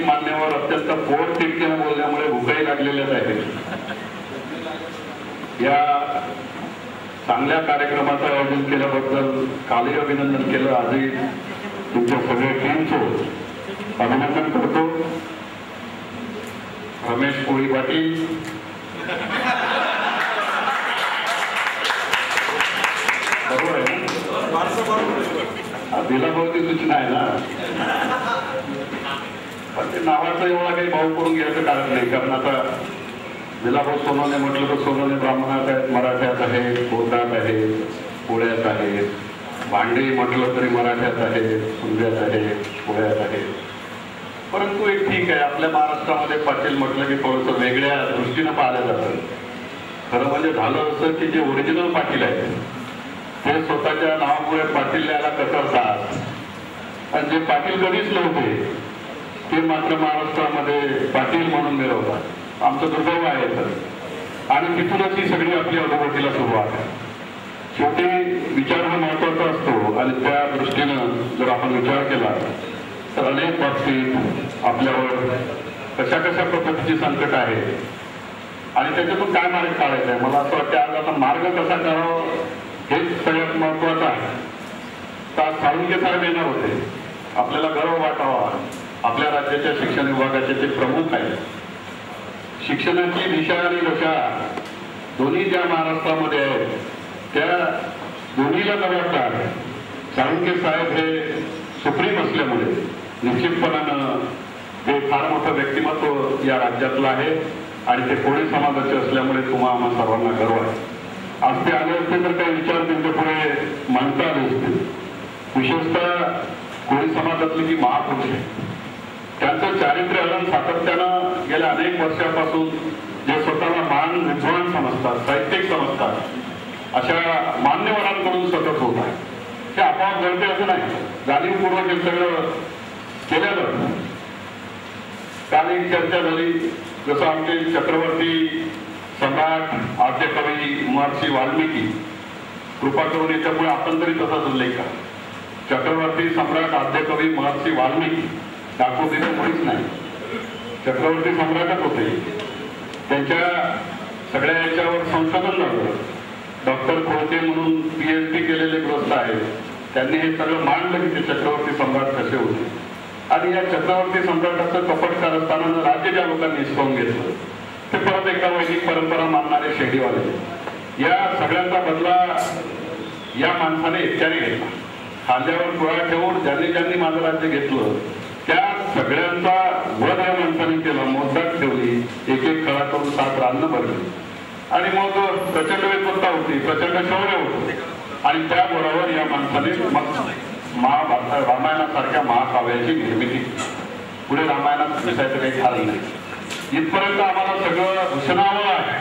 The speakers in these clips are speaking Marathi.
मान्यवर अत्यंत पोट तिटकीने बोलल्यामुळे भूकही लागलेल्याच आहेत. या चांगल्या कार्यक्रमाचं आयोजन केल्याबद्दल कालही अभिनंदन केलं, आजही तुमच्या सगळ्या टीमचं अभिनंदन करतो. रमेश कोळी पाटील, बरोबर आहे ना, दिलाभाऊची सूचना आहे ना, पण ते नावाचं एवढा काही भाऊ करून घ्यायचं कारण नाही. कारण आता दिलाभाऊ सोनवणे म्हटलं तर सोनवणे ब्राह्मणात आहेत, मराठ्यात आहेत, बोधात आहेत, पुण्यात आहेत. भांडी म्हटलं तरी मराठ्यात आहे, सुंद्यात आहे, पुण्यात आहे. परंतु एक ठीक आहे, आपल्या महाराष्ट्रामध्ये पाटील म्हटलं की थोडंसं वेगळ्या दृष्टीनं पाहिलं जातं. खरं म्हणजे झालं असं की जे ओरिजिनल पाटील आहेत ते स्वतःच्या नावामुळे पाटील यायला कचरतात आणि जे पाटील कधीच नव्हते ते मात्र महाराष्ट्रामध्ये पाटील म्हणून मिळवतात. आमचं दुर्दैव आहे तर, आणि तिथूनच ही सगळी आपली अधोगतीला सुरुवात आहे. शेवटी विचार हा महत्वाचा असतो आणि त्या दृष्टीनं जर आपण विचार केला तर अनेक बाबतीत आपल्यावर कशा कशा पद्धतीची संकट आहे आणि त्याच्यातून काय मार्ग काढायचा आहे. मला असं वाटतं आज आता मार्ग कसा काढावा हेच सगळ्यात महत्वाचं आहे. तर साळुंखे साहेब येणार होते, आपल्याला गर्व वाटावा. आपल्या राज्याच्या शिक्षण विभागाचे ते प्रमुख आहेत. शिक्षणाची दिशा आणि दशा दोन्ही ज्या महाराष्ट्रामध्ये आहेत त्या दोन्हीला जबाबदार साळुंखे साहेब हे सुप्रीम असल्यामुळे निश्चितपणानं ते फार मोठं व्यक्तिमत्व या राज्यातलं आहे आणि ते कोळी समाजाचे असल्यामुळे तुम्हा आम्हा सर्वांना गर्व आहे. आज ते आले असते तर काही विचार त्यांच्या पुढे मांडता आले असते. विशेषतः कोळी समाजातली जी महापुरुष आहे त्यांचं चारित्र्य हरण सातत्यानं गेल्या अनेक वर्षापासून जे स्वतःला महान विद्वान समजतात, साहित्यिक समजतात अशा मान्यवरांकडून सतत होत आहे. हे आपोआप घडते असं नाही, जाणीवपूर्वक हे सगळं केलेलं. काल एक चर्चा झाली, जसं आमचे चक्रवर्ती सम्राट आद्य कवी महर्षी वाल्मिकी, कृपा करून याच्यामुळे आपण तरी तसाच उल्लेख करा. चक्रवर्ती सम्राट आद्य कवी महर्षी वाल्मिकी दाखवतेचं कोणीच नाही, चक्रवर्ती सम्राटच होते. त्यांच्या सगळ्या याच्यावर संशोधन झालं. डॉक्टर खोळके म्हणून PhD केलेले ग्रस्त आहेत, त्यांनी हे सगळं मांडलं की ते चक्रवर्ती सम्राट कसे होते. आणि या चक्रवर्ती सम्राटाचं कपट कारस्थानानं राज्य ज्या लोकांनी हिसकावून घेतलं ते परत एका वैदिक परंपरा मानणारे शेडीवाले. या सगळ्यांचा बदला या माणसाने एकट्याने घेतला. खांद्यावर तुळा ठेवून ज्यांनी ज्यांनी माझं राज्य घेतलं त्या सगळ्यांचा वध या माणसाने केला. मोजदात ठेवली, एक एक खळा करून 7 रान्न भरली आणि मग प्रचंड वेदवत्ता होती, प्रचंड शौर्य होते आणि त्या बरोबर या माणसाने महाभारत रामायणासारख्या महाकाव्याची निर्मिती. पुढे रामायणात दिसायचं काही झालं नाही. इथपर्यंत आम्हाला सगळं भूषणावं आहे.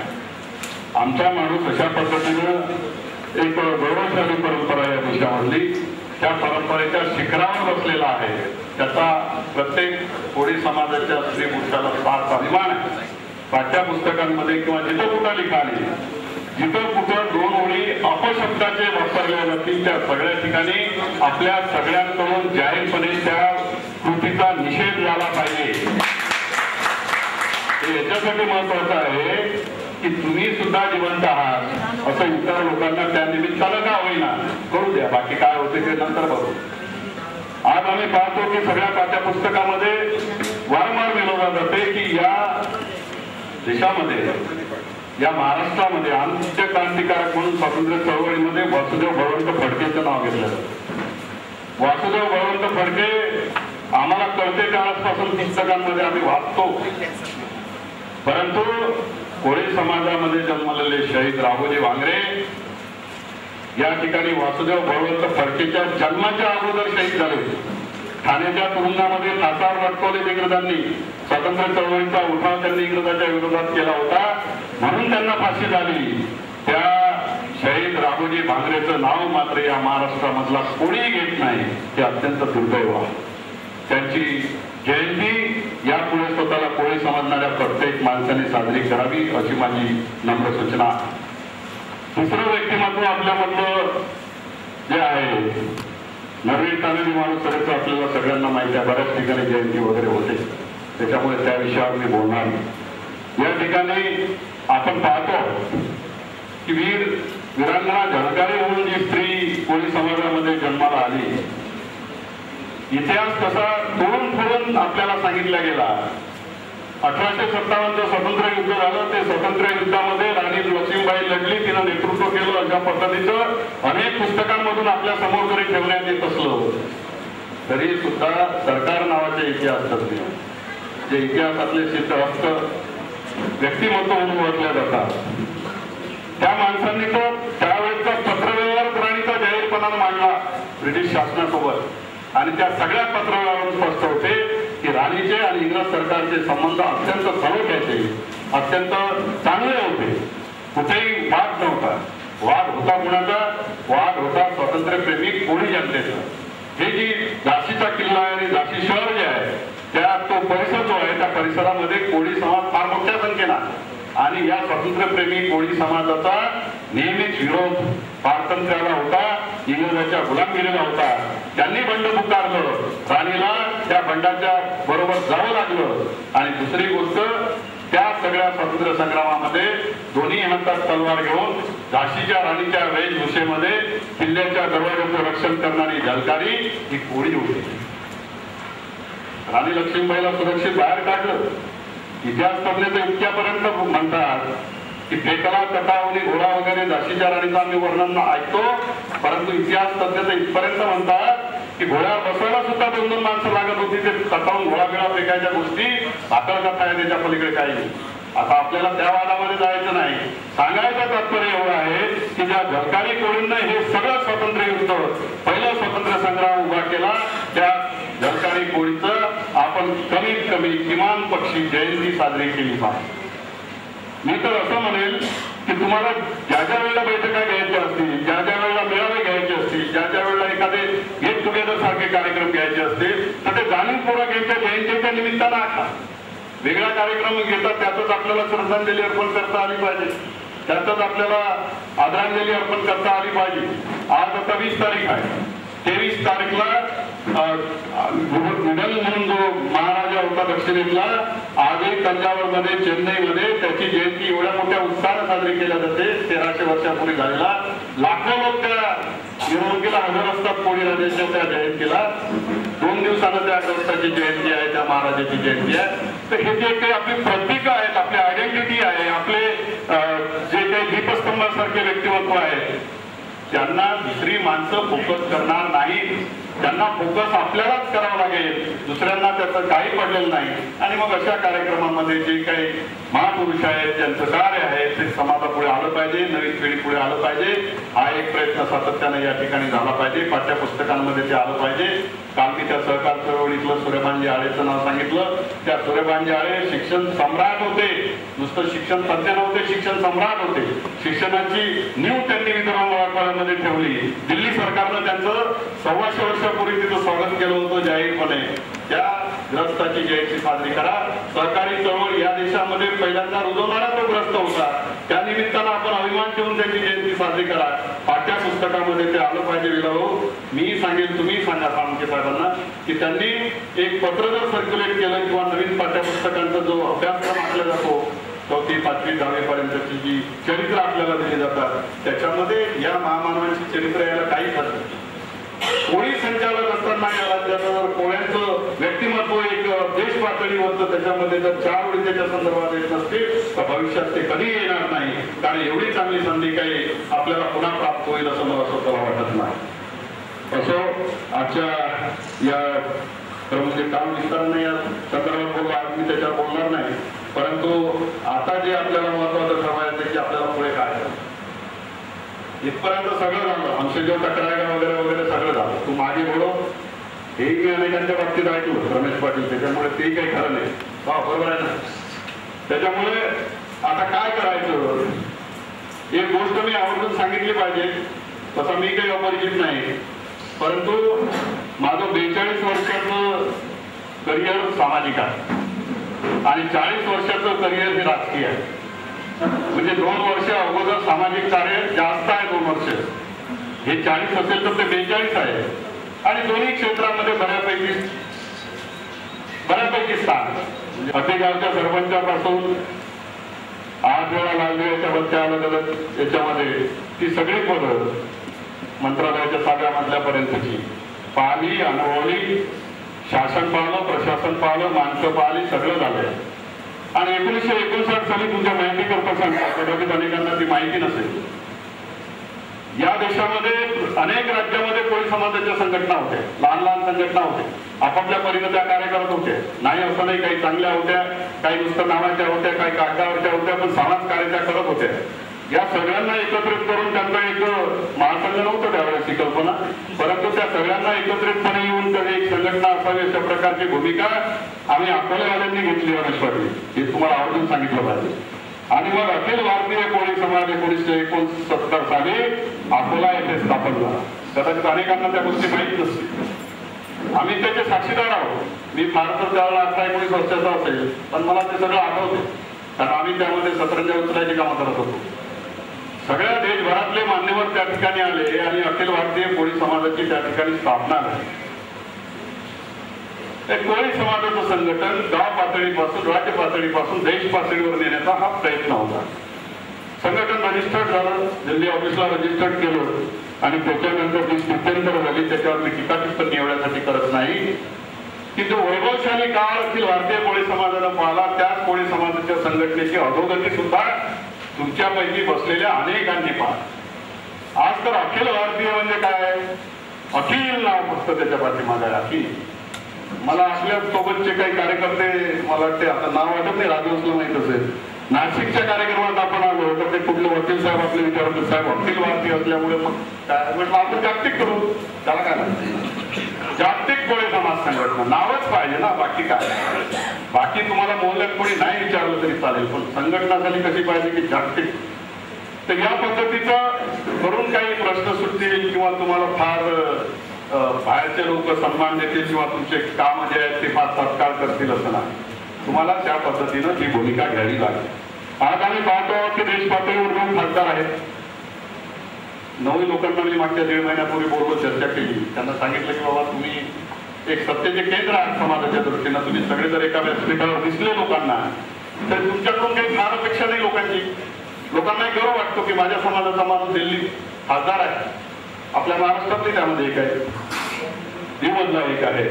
आमचा माणूस अशा पद्धतीनं एक गौरवशाली परंपरा या देशामधली त्या परंपरेच्या शिखरावर बसलेला आहे. त्याचा प्रत्येक कोळी समाजाच्या स्त्री पुरुषाला फार अभिमान आहे. पाठ्यपुस्तकांमध्ये किंवा जिथं कुठं लिखाली, जिथं कुठं 2 ओळी अपशब्दाचे वापरले जातील त्या सगळ्या ठिकाणी आपल्या सगळ्यांकडून जाहीरपणे त्या कृतीचा निषेध झाला पाहिजे. हे याच्यासाठी महत्वाचं आहे की तुम्ही सुद्धा जिवंत आहात असं इतर लोकांना त्या निमित्तानं का होईना करू द्या. बाकी काय होते ते नंतर बघू. आज आम्ही पाहतो की सगळ्या पाठ्यपुस्तकामध्ये वारंवार विनोदला जाते की या देशामध्ये, या महाराष्ट्रामध्ये अंत्य क्रांतिकारक म्हणून स्वातंत्र्य चळवळीमध्ये वासुदेव बळवंत फडकेचं नाव घेतलं जातं. वासुदेव बळवंत फडके आम्हाला कळते काळापासून पुस्तकांमध्ये आम्ही वाचतो, परंतु कोळी समाजामध्ये जन्मलेले शहीद राघोजी वांगरे या ठिकाणी वासुदेव बळवंत फडकेच्या जन्माच्या अगोदर शहीद झाले. ठाण्याच्या तुरुंगामध्ये नासावर लटकवले इंग्रजांनी. स्वातंत्र्य चळवळीचा उठाव त्यांनी इंग्रजांच्या विरोधात केला होता म्हणून त्यांना फाशी झाली. त्या शहीद राघोजी भांगरेचं नाव मात्र या महाराष्ट्रामधला कोणी घेत नाही. हे अत्यंत दुर्दैव आहे. त्यांची जयंती यापुढे स्वतःला कोळी समजणाऱ्या प्रत्येक माणसाने साजरी करावी अशी माझी नम्र सूचना. दुसरं व्यक्तिमत्व आपल्यामधलं जे आहे नवीन तानेरी माणूस आपल्याला सगळ्यांना माहिती आहे. बऱ्याच ठिकाणी जयंती वगैरे होते. त्याच्यामुळे त्या विषयावर मी बोलणार नाही. या ठिकाणी आपण पाहतो की वीरांगणा झळकारे म्हणून जी स्त्री कोळी समाजामध्ये जन्माला आली, इतिहास कसा तोडून फोडून आपल्याला सांगितला गेला. 1857 स्वातंत्र्य युद्ध झालं, ते स्वातंत्र्य युद्धामध्ये राणी लक्ष्मीबाई लढली, तिनं नेतृत्व केलं. अशा पद्धतीचं अनेक पुस्तकांमधून आपल्या समोर जरी ठेवण्यात येत असलं तरी सुद्धा सरकार नावाचे इतिहास तज्ञ, जे इतिहासातले सिद्धहस्त व्यक्तिमत्व म्हणून ओळखल्या जातात, त्या माणसांनी तो त्यावेळेचा पत्रव्यवहार राणीचा जाहीरपणाने मांडला ब्रिटिश शासनासोबत. आणि त्या सगळ्या पत्रव्यवहारातून स्पष्ट होते की राणीचे आणि इंग्रज सरकारचे संबंध अत्यंत सलोख्याचे, अत्यंत चांगले होते. कुठेही वाद नव्हता. वाद होता कुणाचा? वाद होता स्वातंत्र्यप्रेमी कोळी जनतेचा. हे जी झाशीचा किल्ला आहे आणि झाशी शहर जे आहे, त्या तो परिसर जो आहे, त्या परिसरामध्ये कोळी समाज फार मोठ्या संख्येला, आणि या स्वातंत्र्यप्रेमी कोळी समाजाचा नेहमीच विरोध पारतंत्र्याला होता, इंग्रजांच्या गुलामगिरीला होता. त्यांनी बंड पुकारलं, राणीला त्या बंडाच्या बरोबर जावं लागलं. आणि दुसरी गोष्ट, त्या सगळ्या स्वातंत्र्य संग्रामामध्ये दोन्ही हातात तलवार घेऊन झाशीच्या राणीच्या वेशभूषेमध्ये किल्ल्याच्या दरवाजाचं रक्षण करणारी झळकारी ही कोळी होती. राणी लक्ष्मीबाईला सुरक्षित बाहेर काढलं. इतिहास तज्ञ तर इतक्यापर्यंत म्हणतात की फेकला कटावली घोडा वगैरे झाशीच्या राणीचं आम्ही वर्णन ऐकतो, परंतु इतिहास तज्ञ तर इथपर्यंत म्हणतात की घोड्यावर बसायला सुद्धा 2-2 माणसं लागत होती. ते कटावून घोडा बिळा फेकायच्या गोष्टी भाकळ कथा आहे, त्याच्या पलीकडे काही नाही. आता आपल्याला त्या वादामध्ये जायचं नाही. सांगायचं तात्पर्य एवढं आहे की ज्या झळकारी कोळींना हे सगळं स्वातंत्र्य युद्ध, पहिला स्वातंत्र्य संग्राम उभा केला, त्या झळकारी कोळीचं आपण कमीत कमी किमान पक्षी जयंती साजरी केली पाहिजे. मी तर असं म्हणेल की तुम्हाला ज्या ज्या वेळेला बैठका घ्यायच्या असतील, ज्या ज्या वेळेला मेळावे घ्यायचे असतील, ज्या ज्या वेळेला एखादे गेट टुगेदर सारखे कार्यक्रम घ्यायचे असतील, तर ते जाणीवपूर्वक यांच्या जयंतीच्या निमित्तानं आखा. वेगळा कार्यक्रम घेतात, त्यातच आपल्याला श्रद्धांजली अर्पण करता आली पाहिजे, त्यातच आपल्याला आदरांजली अर्पण करता आली पाहिजे. आज आता 20 तारीख आहे. 23 तारीखला निधन म्हणून जो महाराजा होता दक्षिणेतला, आजही तंजावरमध्ये, चेन्नईमध्ये त्याची जयंती एवढ्या मोठ्या उत्साहाने साजरी केल्या जाते. 1300 वर्षापूर्वी झालेला. लाखो लोक त्या मिरवणुकीला हजर असतात कोळी राजाच्या त्या जयंतीला. 2 दिवसानं त्या ग्रंथाची जयंती आहे, त्या महाराजाची जयंती आहे. तर हे जे काही आपली प्रतीक आहेत, आपली आयडेंटिटी आहे, आपले जे काही दीपस्तंभासारखे व्यक्तिमत्व आहे, त्यांना दुसरी माणसं फोकस करणार नाही. त्यांना फोकस आपल्यालाच करावं लागेल, दुसऱ्यांना त्याचं काही पडलेलं नाही. आणि मग अशा कार्यक्रमामध्ये जे काही महापुरुष आहेत, ज्यांचं कार्य आहे, ते समाजापुढे आलं पाहिजे, नवीन पिढी पुढे आलं पाहिजे. हा एक प्रयत्न सातत्याने या ठिकाणी झाला पाहिजे. पाठ्यपुस्तकांमध्ये ते आलं पाहिजे. काल मी त्या सहकार चळवळीतलं सूर्यभानजी आळेचं नाव सांगितलं. त्या सूर्यभानजी आळे शिक्षण सम्राट होते. नुसतं शिक्षण तज्ञ नव्हते, शिक्षण सम्राट होते. शिक्षणाची नीव त्यांनी विदर्भ मराठवाड्यामध्ये ठेवली. दिल्ली सरकारनं त्यांचं 125 वर्षापूर्वी तिथं स्वागत केलं होतं जाहीरपणे. त्या ग्रस्ताची जयंती साजरी करा. सहकारी चळवळ या देशामध्ये पहिल्यांदा रुजवणारा तो ग्रस्त होता. त्या निमित्तानं आपण अभिमान ठेवून त्यांची जयंती साजरी करा. पाठ्यपुस्तकामध्ये ते आलं पाहिजे. विलाभाऊ, मी सांगेल, तुम्ही सांगा सामके साहेबांना की त्यांनी एक पत्र जर सर्क्युलेट केलं किंवा नवीन पाठ्यपुस्तकांचा जो अभ्यासक्रम आखला जातो, 4थी 5वी 10वी पर्यंतची जी चरित्र आपल्याला दिली जातात, त्याच्यामध्ये या महामानवांची चरित्र यायला काहीच हरकत नाही. कोळी संचालक असताना या राज्याचं जर कोळ्यांचं व्यक्तिमत्व एक देश पातळीवरचं त्याच्यामध्ये जर 4 ओळी त्याच्या संदर्भात येत नसतील तर भविष्यात ते कधी येणार नाही. कारण एवढी चांगली संधी काही आपल्याला पुन्हा प्राप्त होईल असं मला स्वतःला वाटत नाही. असो, आजच्या या म्हणजे काम विस्ताराने या संदर्भात बोललो, आज मी त्याच्यावर बोलणार नाही. परंतु आता जे आपल्याला महत्वाचं ठरवायचं की आपल्याला पुढे काय इथपर्यंत सगळं झालं. आमचे जो तक्रार वगैरे वगैरे सगळं झालं. तू मागे बोलो, हेही मी अनेकांच्या बाबतीत ऐकलं रमेश पाटील, त्याच्यामुळे तेही काही खरं नाही. बरोबर आहे ना? त्याच्यामुळे आता काय करायचं, एक गोष्ट मी आवर्जून सांगितली पाहिजे. तसं मी काही अपरिचित नाही, परंतु माझं 42 वर्षाचं करिअर सामाजिक आहे आणि 40 वर्षाचं करिअर हे राजकीय आहे. म्हणजे 2 वर्ष अगोदर सामाजिक कार्य जास्त आहे, 2 वर्ष. हे 40 असेल तर ते 42 आहे. आणि दोन्ही क्षेत्रामध्ये बऱ्यापैकी स्थान. म्हणजे अतिगावच्या सरपंचापासून 8 वेळा लालदिव्याच्या बत्त्या अलग याच्यामध्ये ती सगळी पदं मंत्रालयाच्या साध्या मधल्यापर्यंतची पाहिली, अनुभवली. शासन पाहिलं, प्रशासन पाहिलं, माणसं पाहिली, सगळं झालंय. आणि 1959 साली तुमच्या माहिती करता सांगता कदाचित अनेकांना ती माहिती नसेल, या देशामध्ये अनेक राज्यामध्ये कोळी समाजाच्या संघटना होत्या, लहान लहान संघटना होत्या, आपापल्या परीने त्या कार्य करत होत्या. नाही असं नाही, काही चांगल्या होत्या, काही नुसतं नावाच्या होत्या, काही कागदावरच्या होत्या, पण समाज कार्य त्या करत होत्या. या सगळ्यांना एकत्रित करून त्यांचा एक महासंघ नव्हतं त्यावेळेस कल्पना, परंतु त्या सगळ्यांना एकत्रितपणे येऊन कधी एक संघटना असावी अशा प्रकारची भूमिका आम्ही अकोलेवाल्यांनी घेतली. रमेश पाटील हे तुम्हाला आवर्जून सांगितलं पाहिजे. आणि मग अखिल भारतीय कोळी समाज 1969 साली अकोला येथे स्थापन झाला. कदाचित अनेकांना त्या गोष्टी माहीत नसतील, आम्ही त्याचे साक्षीदार आहोत. मी फार तर त्यावेळेला 18-19 वर्षाचा असेल, पण मला ते सगळं आठवते, कारण आम्ही त्यामध्ये सतरंजा उचलायची कामं करत होतो. सगळ्या देशभरातले मान्यवर त्या ठिकाणी आले आणि अखिल भारतीय कोळी समाजाची त्या ठिकाणी स्थापना झाली. कोळी समाजाचं संघटन गाव पातळीपासून राज्य पातळीपासून देश पातळीवर नेण्याचा हा प्रयत्न होता. संघटन रजिस्टर्ड झालं, दिल्ली ऑफिसला रजिस्टर्ड केलं आणि त्याच्यानंतर जी स्थित्यंतर झाली त्याच्यावर मी टीका टिप्पणी एवढ्यासाठी करत नाही की जो वैभवशाली काळ अखिल भारतीय कोळी समाजानं पाहिला, त्याच कोळी समाजाच्या संघटनेची अधोगती सुद्धा तुमच्यापैकी बसलेल्या अनेकांनी पाहिली. आज तर अखिल भारतीय म्हणजे काय, अखिल नाव फक्त त्याच्या पाठीमागे आहे. अखिल मला आपल्या सोबतचे काही कार्यकर्ते, मला वाटते आता नाव वाटत नाही, राजवंशला माहित असेल, नाशिकच्या कार्यक्रमात आपण आलो तर ते कुठले वकील साहेब आपले विचारत, साहेब अखिल भारतीय असल्यामुळे मग काय म्हटलं आपण जागतिक करू. त्याला काय जागतिक कोळी समाज संघटना नावच पाहिजे ना, बाकी काय. बाकी तुम्हाला मोहल्ल्यात कोणी नाही विचारलं तरी चालेल, पण संघटना झाली कशी पाहिजे की जागतिक. तर या पद्धतीचा करून काही प्रश्न सुटतील किंवा तुम्हाला फार बाहेरचे लोक सन्मान देतील किंवा तुमचे काम जे आहेत ते फार तत्काळ करतील असं नाही. तुम्हाला त्या पद्धतीनं ती भूमिका घ्यावी लागेल. आज आम्ही पाहतो की देश पातळीवर 2 खासदार आहेत. 9 लोकांना मी मागच्या 1.5 महिन्यापूर्वी बोलवून चर्चा केली. त्यांना सांगितलं की बाबा तुम्ही एक सत्तेचे केंद्र आहात समाजाच्या दृष्टीनं, तुम्ही सगळे जर एका व्यासपीठावर दिसले लोकांना तर तुमच्याकडून काही फार अपेक्षा नाही लोकांची. लोकांना एक गर्व वाटतो की माझ्या समाजाचा माणूस दिल्ली खासदार आहे. आपल्या महाराष्ट्रातले त्यामध्ये एक आहे, दीव मधला एक आहे,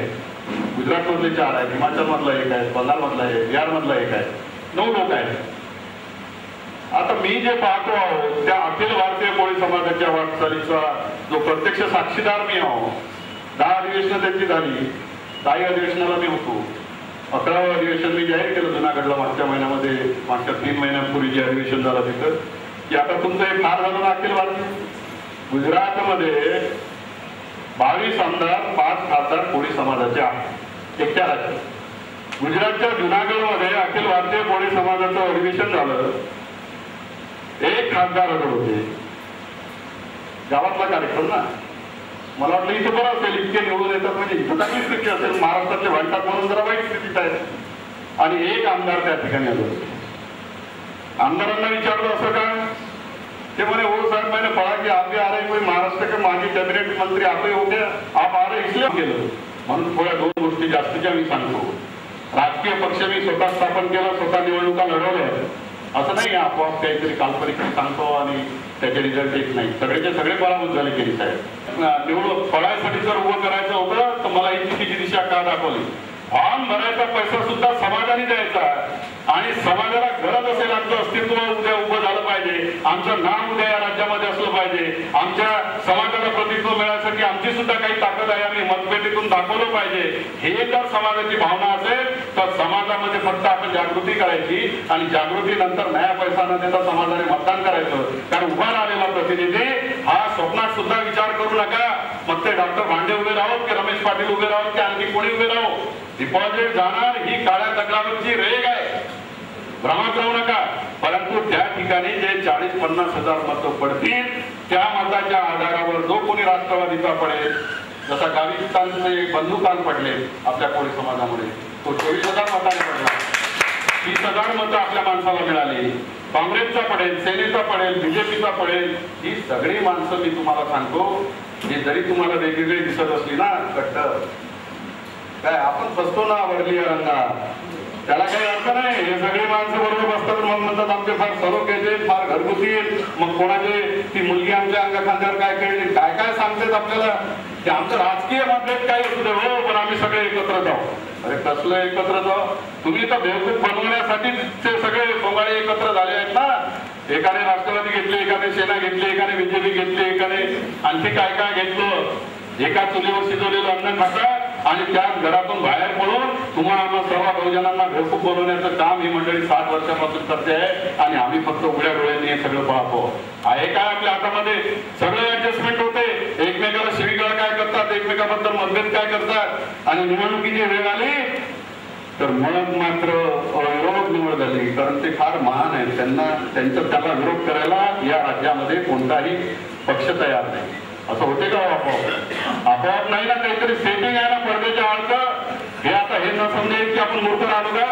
गुजरात मधले 4 आहेत, हिमाचल मधला एक आहे, बंगाल मधला आहे, बिहार मधला एक आहे, 9 लोक आहेत. आता मी जे पाहतो आहोत त्या अखिल भारतीय कोळी समाजाच्या वाटचालीचा जो प्रत्यक्ष साक्षीदार मी आहो. 10 अधिवेशनं त्यांची झाली, 10 अधिवेशनाला मी होतो. 11वं अधिवेशन मी जाहीर केलं जुनागडला मागच्या महिन्यामध्ये, मागच्या 3 महिन्यांपूर्वी जे अधिवेशन झालं तिथं की आता तुमचं हे फार झालं ना अखिल भारतीय. गुजरातमध्ये 22 आमदार, 5 खासदार कोळी समाजाचे आहेत एकट्या राज्यात. गुजरातच्या जुनागडमध्ये अखिल भारतीय कोळी समाजाचं अधिवेशन झालं, 1 खासदार हजर होते. गावातला कार्यक्रम ना, मला वाटलं इथं बरं असेल, इतके निवडून येतात म्हणजे इथं चांगली स्थिती असेल, महाराष्ट्रातले म्हणतात म्हणून जरा वाईट स्थितीत आहे. आणि 1 आमदार त्या ठिकाणी हजर होते. आमदारांना विचारलं असं का, ते मैंने वो साहब मैंने पढ़ा कि आप भी आ रहे, कोई महाराष्ट्र के माजी कैबिनेट मंत्री आप ही हो गया, आप आ रहे इसलिए केलं. म्हणून थोड्या 2 गोष्टी जास्तीच्या मी सांगतो. राजकीय पक्ष मी स्वतः स्थापन केला, स्वतः निवडणुका लढवल्या. असं नाही आपोआप काहीतरी काल्पनिक सांगतो आणि त्याचे रिझल्ट येत नाही. सगळेचे सगळे पराभूत झाले केली साहेब. निवडून पळायसाठी जर उभं करायचं होतं तर मला ही चुकीची दिशा का दाखवली. फॉर्म भरायचा पैसा सुद्धा समाजाने द्यायचा आणि समाजाला गरज असेल आमचं अस्तित्व उद्या उभं झालं पाहिजे, आमचं नाव उद्या या राज्यामध्ये असलं पाहिजे, आमच्या समाजाला प्रतित्व मिळण्यासाठी आमची सुद्धा काही ताकद आहे, आम्ही मतपेटीतून दाखवलं पाहिजे. हे जर समाजाची भावना असेल तर समाजामध्ये फक्त आपण जागृती करायची आणि जागृतीनंतर नया पैसा न देता समाजाने मतदान करायचं. कारण उभा राहिलेला प्रतिनिधी हा स्वप्नात सुद्धा विचार करू नका मग ते डॉक्टर भांडे उभे राहोत की रमेश पाटील उभे राहोत की आणखी कोणी उभे राहो, डिपॉझिट जाणार ही काळ्या दगडावरची रेग आहे. भ्रमात राहू नका. परंतु त्या ठिकाणी जे 40-50 हजार मतं पडतील त्या मताच्या आधारावर जो कोणी राष्ट्रवादीचा पडेल, जसा गावितांचे बंधुकान पडले आपल्या कोळी समाजामध्ये, तो 24,000 मताने पडला. 30,000 मतं आपल्या माणसाला मिळाली. काँग्रेसचा पडेल, सेनेचा पडेल, बीजेपीचा पडेल, ही सगळी माणसं मी तुम्हाला सांगतो ही जरी तुम्हाला वेगवेगळी दिसत असली ना कट्टर, काय आपण बसतो ना वरली रंगा, त्याला काही सगळी माणसं बरोबर बसतात, मग म्हणतात आमचे फार सरोख येते, फार घरगुती, मग कोणाचे ती मुलगी आमच्या अंगा खांद्यावर काय खेळली, काय काय सांगतात आपल्याला की आमचं राजकीय मतभेद काही असू दे हो, पण आम्ही सगळे एकत्र जाऊ. अरे कसलं एकत्र जाऊ? तुम्ही तर बेवकूफ बनवण्यासाठी ते सगळे सोंगाळे एकत्र झाले आहेत ना. एकाने राष्ट्रवादी घेतली, एकाने सेना घेतली, एकाने बीजेपी घेतली, एकाने आणखी काय काय घेतलं. एका चुलीवर शिजवलेलं अन्न खातात आणि त्याच घरातून बाहेर पडून तुम्हाला सर्व बहुजनांना बेवकूफ बनवण्याचं काम ही मंडळी 60 वर्षापासून करते आहे आणि आम्ही फक्त उघड्या डोळ्यांनी हे सगळं पाहतो. आहे काय आपल्या हातामध्ये? सगळे ऍडजस्टमेंट होते. एकमेकाला शिवीगाळ काय करतात, एकमेकाबद्दल मतभेद काय करतात आणि निवडणुकीची वेळ आली तर मग मात्र अविरोध निवड झाली. कारण ते फार महान आहेत, त्याला विरोध करायला या राज्यामध्ये कोणताही पक्ष तयार नाही. असं होते का आपोआप नाही ना, काहीतरी सेटिंग आहे ना पडद्याच्या आडचं. हे आता हे न समजेल की आपण मूर्ख राहिलो का,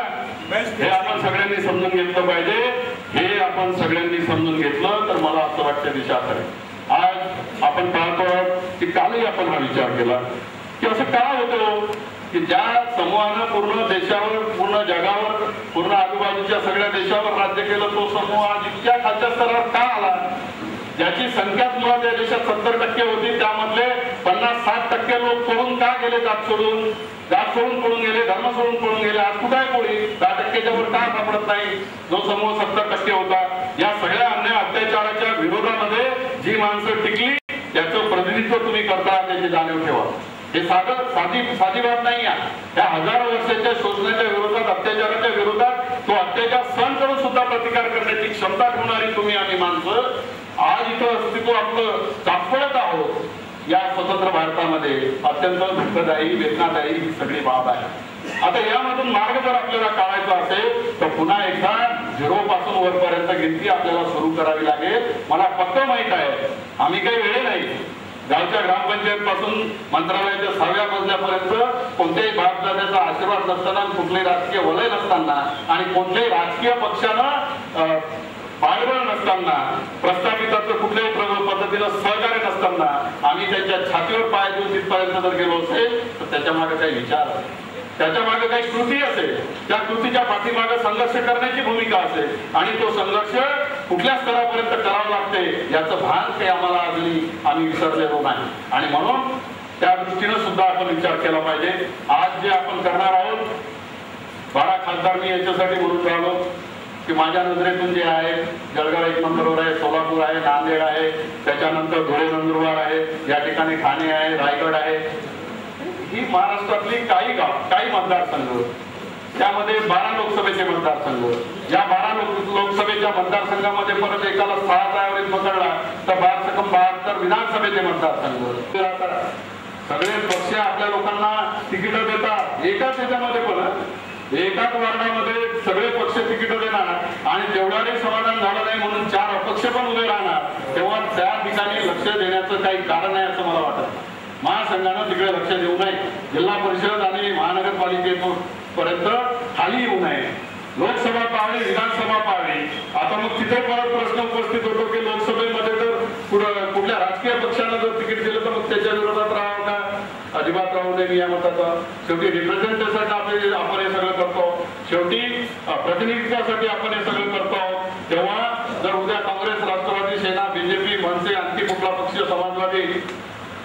हे आपण सगळ्यांनी समजून घेतलं पाहिजे. हे आपण सगळ्यांनी समजून घेतलं तर मला असं वाटतं दिशा आहे. आज आपण पाहतो की कालही आपण हा विचार केला की असं का होतं की ज्या समूहानं पूर्ण देशावर, पूर्ण जगावर, पूर्ण आजूबाजूच्या सगळ्या देशावर राज्य केलं, तो समूह आज इतक्या खालच्या स्तरावर का आला? ज्याची संख्याच मुळात या देशात 70% होती, त्यामधले 50-60% लोक पळून का गेले? जात सोडून पळून गेले, धर्म सोडून पळून गेले. आज कुठे आहे कोणी? 10%च्या वर का सापडत नाही? जो समूह 70% होता, या सगळ्या अन्याय अत्याचाराच्या विरोधामध्ये जी माणसं टिकली त्याचं प्रतिनिधित्व तुम्ही करता, त्याची जाणीव ठेवा. हे साधी बाब नाही आहे. त्या हजारो वर्षाच्या शोषणाच्या विरोधात, अत्याचाराच्या विरोधात तो अत्याचार सहन करून सुद्धा प्रतिकार करण्याची क्षमता ठेवणारी तुम्ही आम्ही माणसं आज इथं अस्तित्व आपलं चापडत आहोत. या स्वतंत्र भारतामध्ये अत्यंत दुःखदायी, वेदनादायी ही सगळी बाब आहे. आता यामधून मार्ग जर आपल्याला काढायचा असेल तर पुन्हा एकदा 0 पासून वरपर्यंत गिनती आपल्याला सुरू करावी लागेल. मला फक्त माहित आहे आम्ही काही वेळे नाही. गावच्या ग्रामपंचायत पासून मंत्रालयाच्या 6व्या मजल्यापर्यंत कोणत्याही बापदाद्याचा आशीर्वाद नसताना, कुठलेही राजकीय वलय नसताना आणि कोणत्याही राजकीय पक्षानं पाठबळ नसताना, प्रस्थापिताचं कुठल्याही पद्धतीनं सहकार्य नसताना आम्ही त्यांच्या छातीवर पाय देऊन तिथपर्यंत जर गेलो असेल तर त्याच्या मागे काही विचार असेल, त्याच्या मागे काही कृती असेल, त्या कृतीच्या पाठीमागे संघर्ष करण्याची भूमिका असेल आणि तो संघर्ष कुठल्या स्तरापर्यंत करावा लागते याचं भान काही आम्हाला आम्ही विसरलेलो नाही. आणि म्हणून त्या दृष्टीनं सुद्धा आपण विचार केला पाहिजे. आज जे आपण करणार आहोत, 12 खासदार मी याच्यासाठी म्हणून राहिलो की माझ्या नजरेतून जे आहे, जळगाव 1 नंबरवर आहे, सोलापूर आहे, नांदेड आहे, त्याच्यानंतर धुळे नंदुरबार आहे, या ठिकाणी ठाणे आहे, रायगड आहे. ही महाराष्ट्रातली काही गाव, काही मतदारसंघ, त्यामध्ये 12 लोकसभेचे मतदारसंघ. या 12 लोकसभेच्या मतदारसंघामध्ये परत एकाला 6चा ऍव्हरेज पकडला तर 12 विधानसभेचे मतदारसंघ. सगळे पक्ष आपल्या लोकांना तिकीट देतात. एकाच याच्यामध्ये पण एकाच वार्डामध्ये सगळे पक्ष तिकीट देणार आणि तेवढ्याने समाधान झालं नाही म्हणून 4 अपक्ष पण उभे राहणार, तेव्हा त्या ठिकाणी लक्ष देण्याचं काही कारण आहे असं मला वाटत. महासंघानं तिकडे लक्ष देऊ नये. जिल्हा परिषद आणि महानगरपालिकेपर्यंत खाली येऊ नये. लोकसभा पाहावी, विधानसभा पाहावी. आता मग तिथे परत प्रश्न उपस्थित होतो की लोकसभेमध्ये जर कुठल्या राजकीय पक्षानं जर तिकीट दिलं तर मग त्याच्या विरोधात राहावं का? अजिबात राहू नये मी या मताचा. शेवटी रिप्रेझेंटेशनसाठी आपण हे सगळं करतो, शेवटी प्रतिनिधित्वासाठी आपण हे सगळं करतो. तेव्हा जर उद्या काँग्रेस, राष्ट्रवादी, सेना, बीजेपी, मनसे, आणखी कुठला पक्ष, समाजवादी,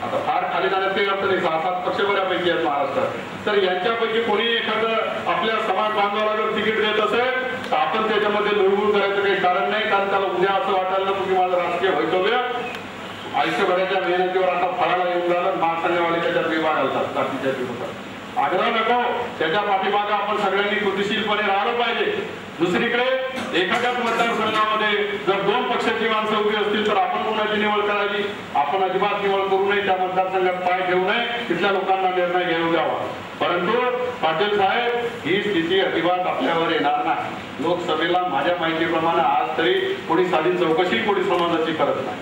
आता फार खाली जाण्यात काही अर्थ नाही, 6-7 पक्ष बऱ्यापैकी आहेत महाराष्ट्रात, तर यांच्यापैकी कोणी एखादं आपल्या समाज बांधवाला जर तिकीट देत असेल तर आपण त्याच्यामध्ये लुडबुड करायचं काही कारण नाही. कारण त्याला उद्या असं वाटायला नको की माझं राजकीय भवितव्य आयुष्यभराच्या मेहनतीवर आता फळाला येऊन झालं, महासंघवाले त्याच्यात विभाग घालतात जातीच्या विरोधात. आग्रह नको, त्याच्या पाठीमागे आपण सगळ्यांनी कृतीशीलपणे राहिलं पाहिजे. दुसरीकडे एखाद्याच मतदारसंघामध्ये जर 2 पक्षाची माणसं उभी असतील तर आपण कोणाची निवड करायची? आपण अजिबात निवड करू नये, त्या मतदारसंघात पाय ठेवू नये, तिथल्या लोकांना निर्णय घेऊ द्यावा. परंतु पाटील साहेब, ही स्थिती अजिबात आपल्यावर येणार नाही. लोकसभेला माझ्या माहितीप्रमाणे आज तरी कोणी साधी चौकशी कोणी समाजाची करत नाही.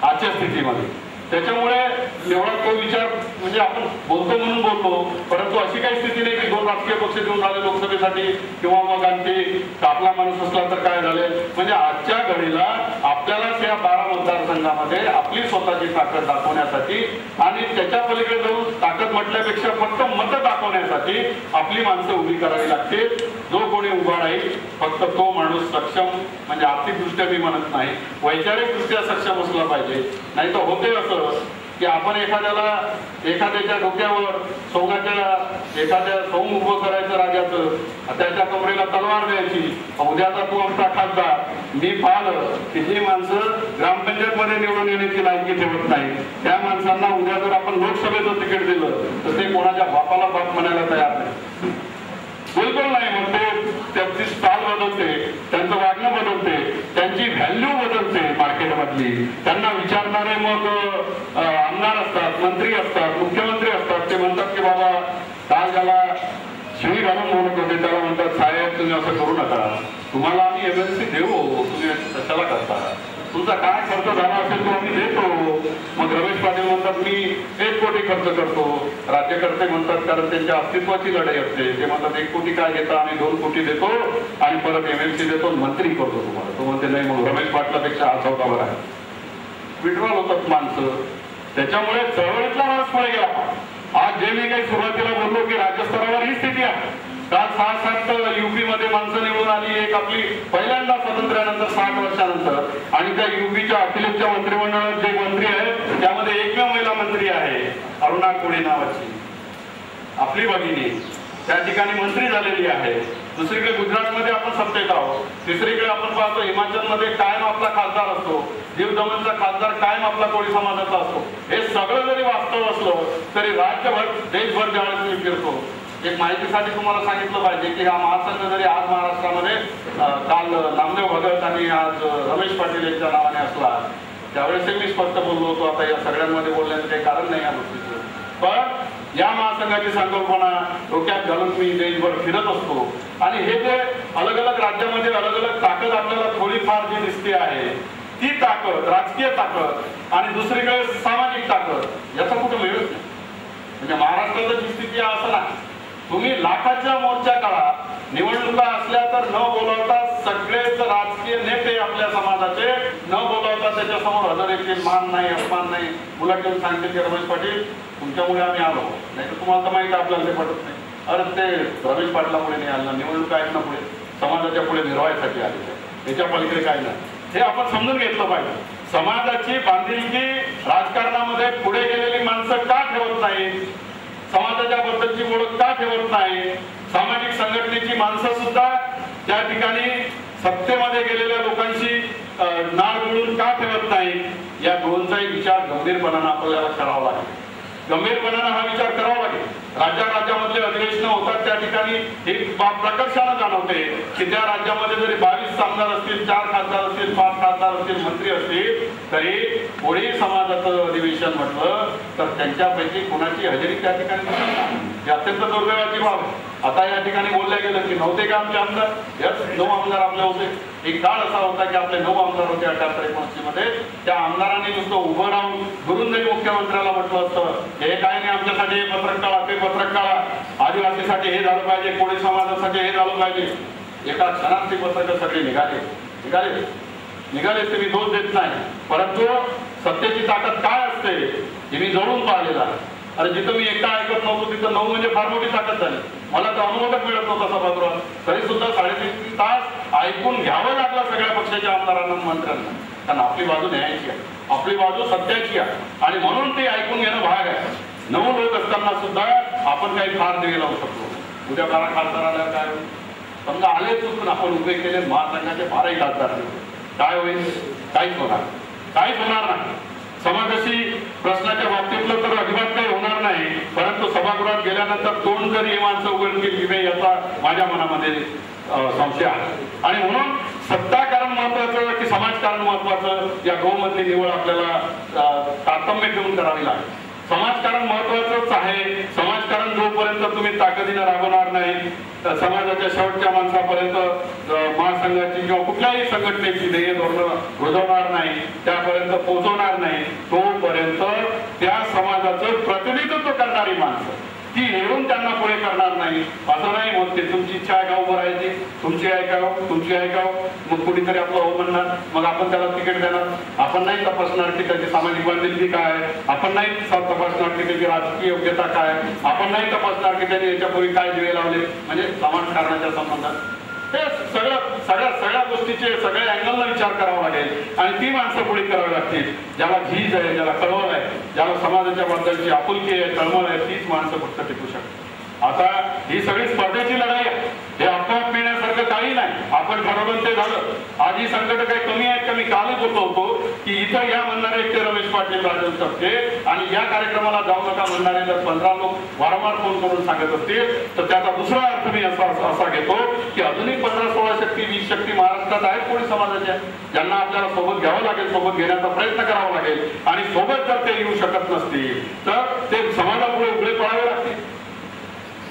आजच्या स्थितीमध्ये त्याच्यामुळे एवढा तो विचार म्हणजे आपण बोलतो म्हणून बोलतो, परंतु अशी काही स्थिती नाही की 2 राजकीय पक्ष देऊन आले लोकसभेसाठी किंवा मग आणखी आपला माणूस असला तर काय झाले. म्हणजे आजच्या घडीला आपल्यालाच या 12 मतदारसंघामध्ये आपली स्वतःची ताकद दाखवण्यासाठी आणि त्याच्या पलीकडे जाऊन ताकद म्हटल्यापेक्षा फक्त मत दाखवण्यासाठी आपली माणसं उभी करावी लागते. जो कोणी उभा राहील फक्त तो माणूस सक्षम, म्हणजे आर्थिकदृष्ट्या मी म्हणत नाही, वैचारिकदृष्ट्या सक्षम असला पाहिजे. नाही तर होते असं की आपण एखाद्याच्या डोक्यावर एखाद्या सोंग उभं करायचं राजाचं, त्याच्या कमरेला तलवार द्यायची, उद्याचा तू आमचा खासदार. मी पाहिलं की जी माणसं ग्रामपंचायत मध्ये निवडून येण्याची लायकी ठेवत नाही त्या माणसांना उद्या जर आपण लोकसभेचं तिकीट दिलं तर ते कोणाच्या बापाला बाप म्हणायला तयार नाही, बिलकुल नाही. मग ते त्यांची चाल बदलते, त्यांचं वागणं बदलते, त्यांची व्हॅल्यू बदलते मार्केटमधली. त्यांना विचारणारे मग आमदार असतात, मंत्री असतात, मुख्यमंत्री असतात. ते म्हणतात की बाबा काल ज्याला शिवी घालून बोलत होते त्याला म्हणतात साहेब तुम्ही असं करू नका, तुम्हाला आम्ही एमएलसी देऊ, तुम्ही कशाला करता, तुमचा काय खर्च झाला असेल तो आम्ही देतो. मग रमेश पाटील म्हणतात मी 1 कोटी खर्च करतो. राज्यकर्ते म्हणतात कारण त्यांच्या अस्तित्वाची लढाई असते, ते म्हणतात 1 कोटी काय घेता, आम्ही 2 कोटी देतो आणि परत एमएलसी देतो, मंत्री करतो तुम्हाला. तो म्हणते नाही, मग रमेश पाटलापेक्षा हा चौथा बरा आहे. विड्रॉल होतात माणसं. त्याच्यामुळे चळवळीतला माणूस पुढे गेला. आज जे मी काही सुरुवातीला बोललो की राज्यस्तरावर ही स्थिती आहे. काल 6-7 युपी मध्ये माणसं निवडून आली, एक आपली पहिल्यांदा स्वातंत्र्यानंतर 60 वर्षानंतर. आणि त्या युपीच्या अखिलेशच्या मंत्रिमंडळात जे मंत्री आहे त्यामध्ये एकमेव महिला मंत्री आहे अरुणा कोळी नावाची, आपली भगिनी त्या ठिकाणी मंत्री झालेली आहे. दुसरीकडे गुजरातमध्ये आपण सत्तेत आहोत. तिसरीकडे आपण पाहतो हिमाचलमध्ये कायम आपला खासदार असतो, दीव दमनचा खासदार कायम आपला कोळी समाजाचा असतो. हे सगळं जरी वास्तव असलं तरी राज्यभर देशभर ज्यावेळेस मी फिरतो, एक माहितीसाठी तुम्हाला सांगितलं पाहिजे की हा महासंघ जरी आज महाराष्ट्रामध्ये काल नामदेव भगत आणि आज रमेश पाटील यांच्या नावाने असला, त्यावेळेस मी स्पष्ट बोललो होतो. आता या सगळ्यांमध्ये बोलण्याचं काही कारण नाही या गोष्टीचं, पण या महासंघाची संकल्पना डोक्यात घालून मी देशभर फिरत असतो. आणि हे जे अलग अलग राज्यामध्ये अलग अलग ताकद आपल्याला थोडीफार जी दिसते आहे, ती ताकद राजकीय ताकद आणि दुसरीकडे सामाजिक ताकद याचा कुठं मिळत नाही. म्हणजे महाराष्ट्रात जी स्थिती आहे असं नाही. तुम्ही लाखाच्या मोर्चा काढा, निवडणुका असल्या तर न बोलावता सगळेच राजकीय नेते आपल्या समाजाचे न बोलावता त्याच्यासमोर हजर येतील. मान नाही, अपमान नाही, मुला घेऊन सांगतील की रमेश पाटील तुमच्यामुळे आम्ही आलो, नाही तर तुम्हाला तर माहिती आपल्याला ते पटत नाही. अरे ते रमेश पाटलामुळे नाही आलं, निवडणुका आहेत ना पुढे, समाजाच्या पुढे निर्वाहासाठी आले, त्याच्या पलीकडे काय नाही. हे आपण समजून घेतलं पाहिजे. समाजाची बांधिलकी राजकारणामध्ये पुढे गेलेली माणसं का ठेवत नाही, समाजाच्या बद्दलची ओळख का ठेवत नाही, सामाजिक संघटनेची माणसं सुद्धा त्या ठिकाणी सत्तेमध्ये गेलेल्या लोकांशी नाळ मिळून का ठेवत नाही, या दोनचाही विचार गंभीरपणाने आपल्याला करावा लागेल. गंभीरपणाने हा विचार करावा लागेल. राज्यामधले अधिवेशन होतात त्या ठिकाणी ही बाब प्रकर्षाने जाणवते की त्या राज्यामध्ये जरी 22 आमदार असतील, 4 खासदार असतील, 5 खासदार असतील, मंत्री असतील, तरी कोळी समाजाचं अधिवेशन म्हटलं तर त्यांच्यापैकी कोणाची हजेरी त्या ठिकाणी ही अत्यंत दुर्दैवाची बाब आहे. आता या ठिकाणी बोलल्या गेलं की नव्हते का आमचे आमदार, याच 9 आमदार आपले होते. एक काळ असा होता की आपले 9 आमदार होते 78-79 मध्ये. त्या आमदारांनी नुसतं उभं राहून घरून जरी मुख्यमंत्र्याला म्हटलं असतं हे काय नाही आमच्यासाठी हे पत्रक काढा, ते पत्रक काढा, आदिवासीसाठी हे झालं पाहिजे, कोळी समाजासाठी हे झालं पाहिजे, एका क्षणात ती पत्रक सगळी निघाले ते मी दोष देत नाही. परंतु सत्तेची ताकद काय असते हे मी जवळून पाहिलेला आहे. अरे जिथं मी एकटा ऐकत नव्हतो तिथं 9 म्हणजे फार मोठी ताकद झाली. मला तर अनुभवच मिळत नव्हता सभागृहात, तरी सुद्धा 3.5 तास ऐकून घ्यावं लागलं सगळ्या पक्षाच्या आमदारांना, मंत्र्यांना. कारण आपली बाजू न्यायाची आहे, आपली बाजू सत्याची आहे आणि म्हणून ते ऐकून घेणं भाग आहे. 9 लोक असताना सुद्धा आपण काही फार दिवे लावू शकतो. उद्या 12 खासदार आल्या काय होईल, समजा आले चुकून आपण उभे केले महासंघाचे 12 खासदार, काय होईल? काहीच होणार नाही. समाजाशी प्रश्नाच्या बाबतीतलं तर अजिबात काही होणार नाही. परंतु सभागृहात गेल्यानंतर तोंड जरी हे माणसं उघडतील की नाही याचा माझ्या मनामध्ये संशय आहे. आणि म्हणून सत्ताकारण महत्वाचं की समाजकारण महत्वाचं, या 2 मधली निवड आपल्याला तारतम्य ठेवून करावी लागेल. समाजकारण महत्वाचंच आहे. समाजकारण जोपर्यंत तुम्ही ताकदीनं राबवणार नाही, तर समाजाच्या शेवटच्या माणसापर्यंत महासंघाची किंवा कुठल्याही संघटनेची ध्येय धोरणं रुजवणार नाही, त्यापर्यंत पोहोचवणार नाही, तोपर्यंत त्या समाजाचं प्रतिनिधित्व करणारी माणसं ती येऊन त्यांना पुढे करणार नाही. असं नाही होत ते तुमची इच्छा आहे का उभं राहायची, तुमची आहे का, मग कुणीतरी आपलं हो म्हणणार, मग आपण त्याला तिकीट देणार. आपण नाही तपासणार की त्याची सामाजिक बांधिलकी काय, आपण नाही तपासणार की त्याची राजकीय योग्यता काय, आपण नाही तपासणार की त्याने याच्यापूर्वी काय दिवे लावले. म्हणजे समाजकारणाच्या संबंधात ते सगळ्या गोष्टीचे सगळ्या अँगलला विचार करावा लागेल आणि ती माणसं पुढे करावी लागतील. ज्याला झीज आहे, ज्याला कळवळ आहे, ज्याला समाजाच्या बद्दलची आपुलकी आहे, तळमळ आहे, तीच माणसं फक्त टिकू शकतात. आता ही सगळी स्पर्धेची लढाई आहे. हे आपोआप मिळण्यासारखं काही नाही. आपण ठरवलं ते झालं. आज ही संकट काही कमी आहेत का? मी कालच बोललो होतो की इथं या म्हणणारे एकटे रमेश पाटील, राजन टपके आणि या कार्यक्रमाला जाऊ नका म्हणणारे जर 15 लोक वारंवार फोन करून सांगत असतील तर त्याचा दुसरा अर्थ मी असा घेतो की अजूनही 15-16 शक्ती 20 शक्ती महाराष्ट्रात आहेत कोणी समाजाच्या, ज्यांना आपल्याला सोबत घ्यावं लागेल, सोबत घेण्याचा प्रयत्न करावा लागेल. आणि सोबत जर ते येऊ शकत नसतील तर ते समाजापुढे उघडे पडावे लागतील.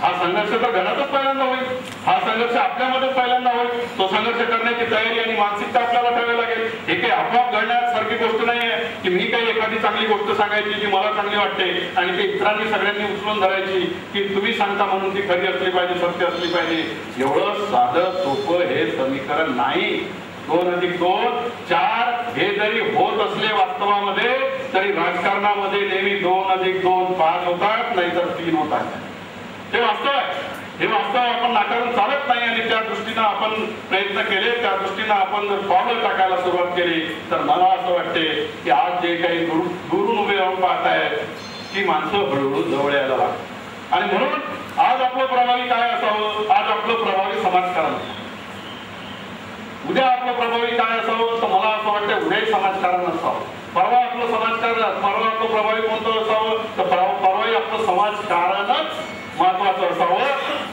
हा संघर्ष तर घरातच पहिल्यांदा होईल, हा संघर्ष आपल्यामध्ये पहिल्यांदा होईल. तो संघर्ष करण्याची तयारी आणि मानसिकता आपल्याला ठेवावी लागेल. हे काही आपोआप घडण्यासारखी गोष्ट नाही आहे की मी काही एखादी चांगली गोष्ट सांगायची जी मला चांगली वाटते आणि ते इतरांनी सगळ्यांनी उचलून धरायची की तुम्ही सांगता म्हणून ती खरी असली पाहिजे, सत्य असली पाहिजे. एवढं साधं सोपं हे समीकरण नाही. 2+2 4 हे जरी होत असले वास्तवामध्ये तरी राजकारणामध्ये नेहमी 2+2 5 होतात, नाहीतर 3 होतात. हे वास्तव आहे. हे वास्तव आपण नाकारून चालत नाही आणि त्या दृष्टीनं आपण प्रयत्न केले, त्या दृष्टीनं आपण जर पावलं टाकायला सुरुवात केली तर मला असं वाटते की आज जे काही दुरून उभे राहून पाहताय ती माणसं हळूहळू जवळ यायला लागतात. आणि म्हणून आज आपलं प्रभावी काय असावं? आज आपलं प्रभावी समाजकारण. उद्या आपलं प्रभावी काय असावं? तर मला असं वाटतं उद्याही समाजकारण असावं. परवा आपलं समाजकारण, परवा आपलं प्रभावी कोणतं असावं? तर परवाही आपलं समाजकारणच महत्वाचं असावं.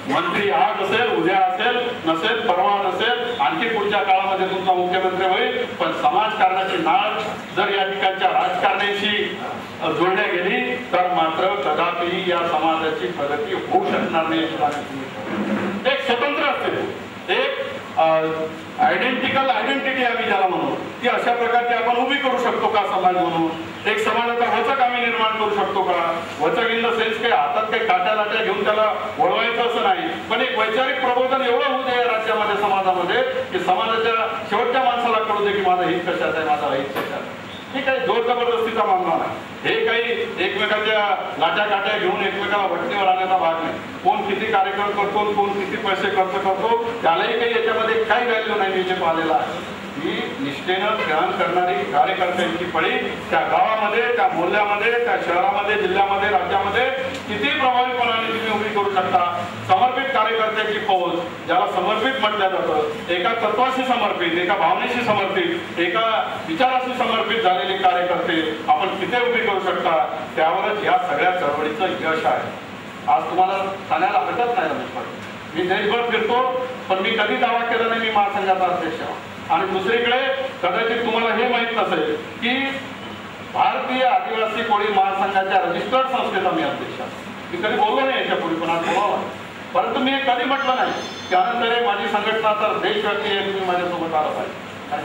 मंत्री आज असेल, उद्या असेल, नसेल, परवा नसेल, आणखी पुढच्या काळामध्ये तुमचा मुख्यमंत्री होईल, पण समाजकारणाची नाळ जर या ठिकाणच्या राजकारणाशी जोडल्या गेली तर मात्र कदापि या समाजाची प्रगती होऊ शकणार नाही. एक स्वतंत्र असते, एक आयडेंटिटी आम्ही ज्याला म्हणू ती अशा प्रकारची आपण उभी करू शकतो का समाज म्हणून? एक समाजाचा वचक आम्ही निर्माण करू शकतो का? वचक इन द सेन्स काही हातात काही काट्या लाट्या घेऊन त्याला वळवायचं असं नाही, पण एक वैचारिक प्रबोधन एवढं होऊ दे राज्यामध्ये, समाजामध्ये की समाजाच्या शेवटच्या माणसाला कळू दे की माझं हित कशात आहे, माझा हित कशात आहे. हे काही जोर जबरदस्तीचा मामला नाही. हे काही एकमेकांच्या लाट्या काट्या घेऊन एकमेकाला वटणीवर आणण्याचा भाग नाही. कोण किती कार्यक्रम करतो, कोण किती पैसे खर्च करतो, त्यालाही काही याच्यामध्ये काही व्हॅल्यू नाही. मी जे पाहिलेलं आहे ही निष्ठेनं खेळण करणारी कार्यकर्त्यांची फळी त्या गावामध्ये, त्या मोहल्ल्यामध्ये, त्या शहरामध्ये, जिल्ह्यामध्ये, राज्यामध्ये किती प्रभावीपणाने तुम्ही उभी करू शकता. समर्पित कार्यकर्त्याची फौज, ज्याला समर्पित म्हटलं जातं, एका तत्वाशी समर्पित, एका भावनेशी समर्पित, एका विचाराशी समर्पित झालेले कार्यकर्ते आपण किती उभी करू शकता, त्यावरच या सगळ्या चळवळीचं यश आहे. आज तुम्हाला सांगायला हरकत नाही रमेश पाटील, मी देशभर फिरतो पण मी कधी दावा केला नाही मी महासंघाचा अध्यक्ष. आणि दुसरीकडे कदाचित तुम्हाला हे माहित नसेल की भारतीय आदिवासी कोळी महासंघाच्या रजिस्टर्ड संस्थेचा मी अध्यक्ष. मी कधी बोललो नाही याच्यापूर्वी, पण आज बोलावं, परंतु मी कधी म्हटलं नाही की अनंतर माझी संघटना तर देशव्यापी आहे, तुम्ही माझ्यासोबत आलं पाहिजे. आणि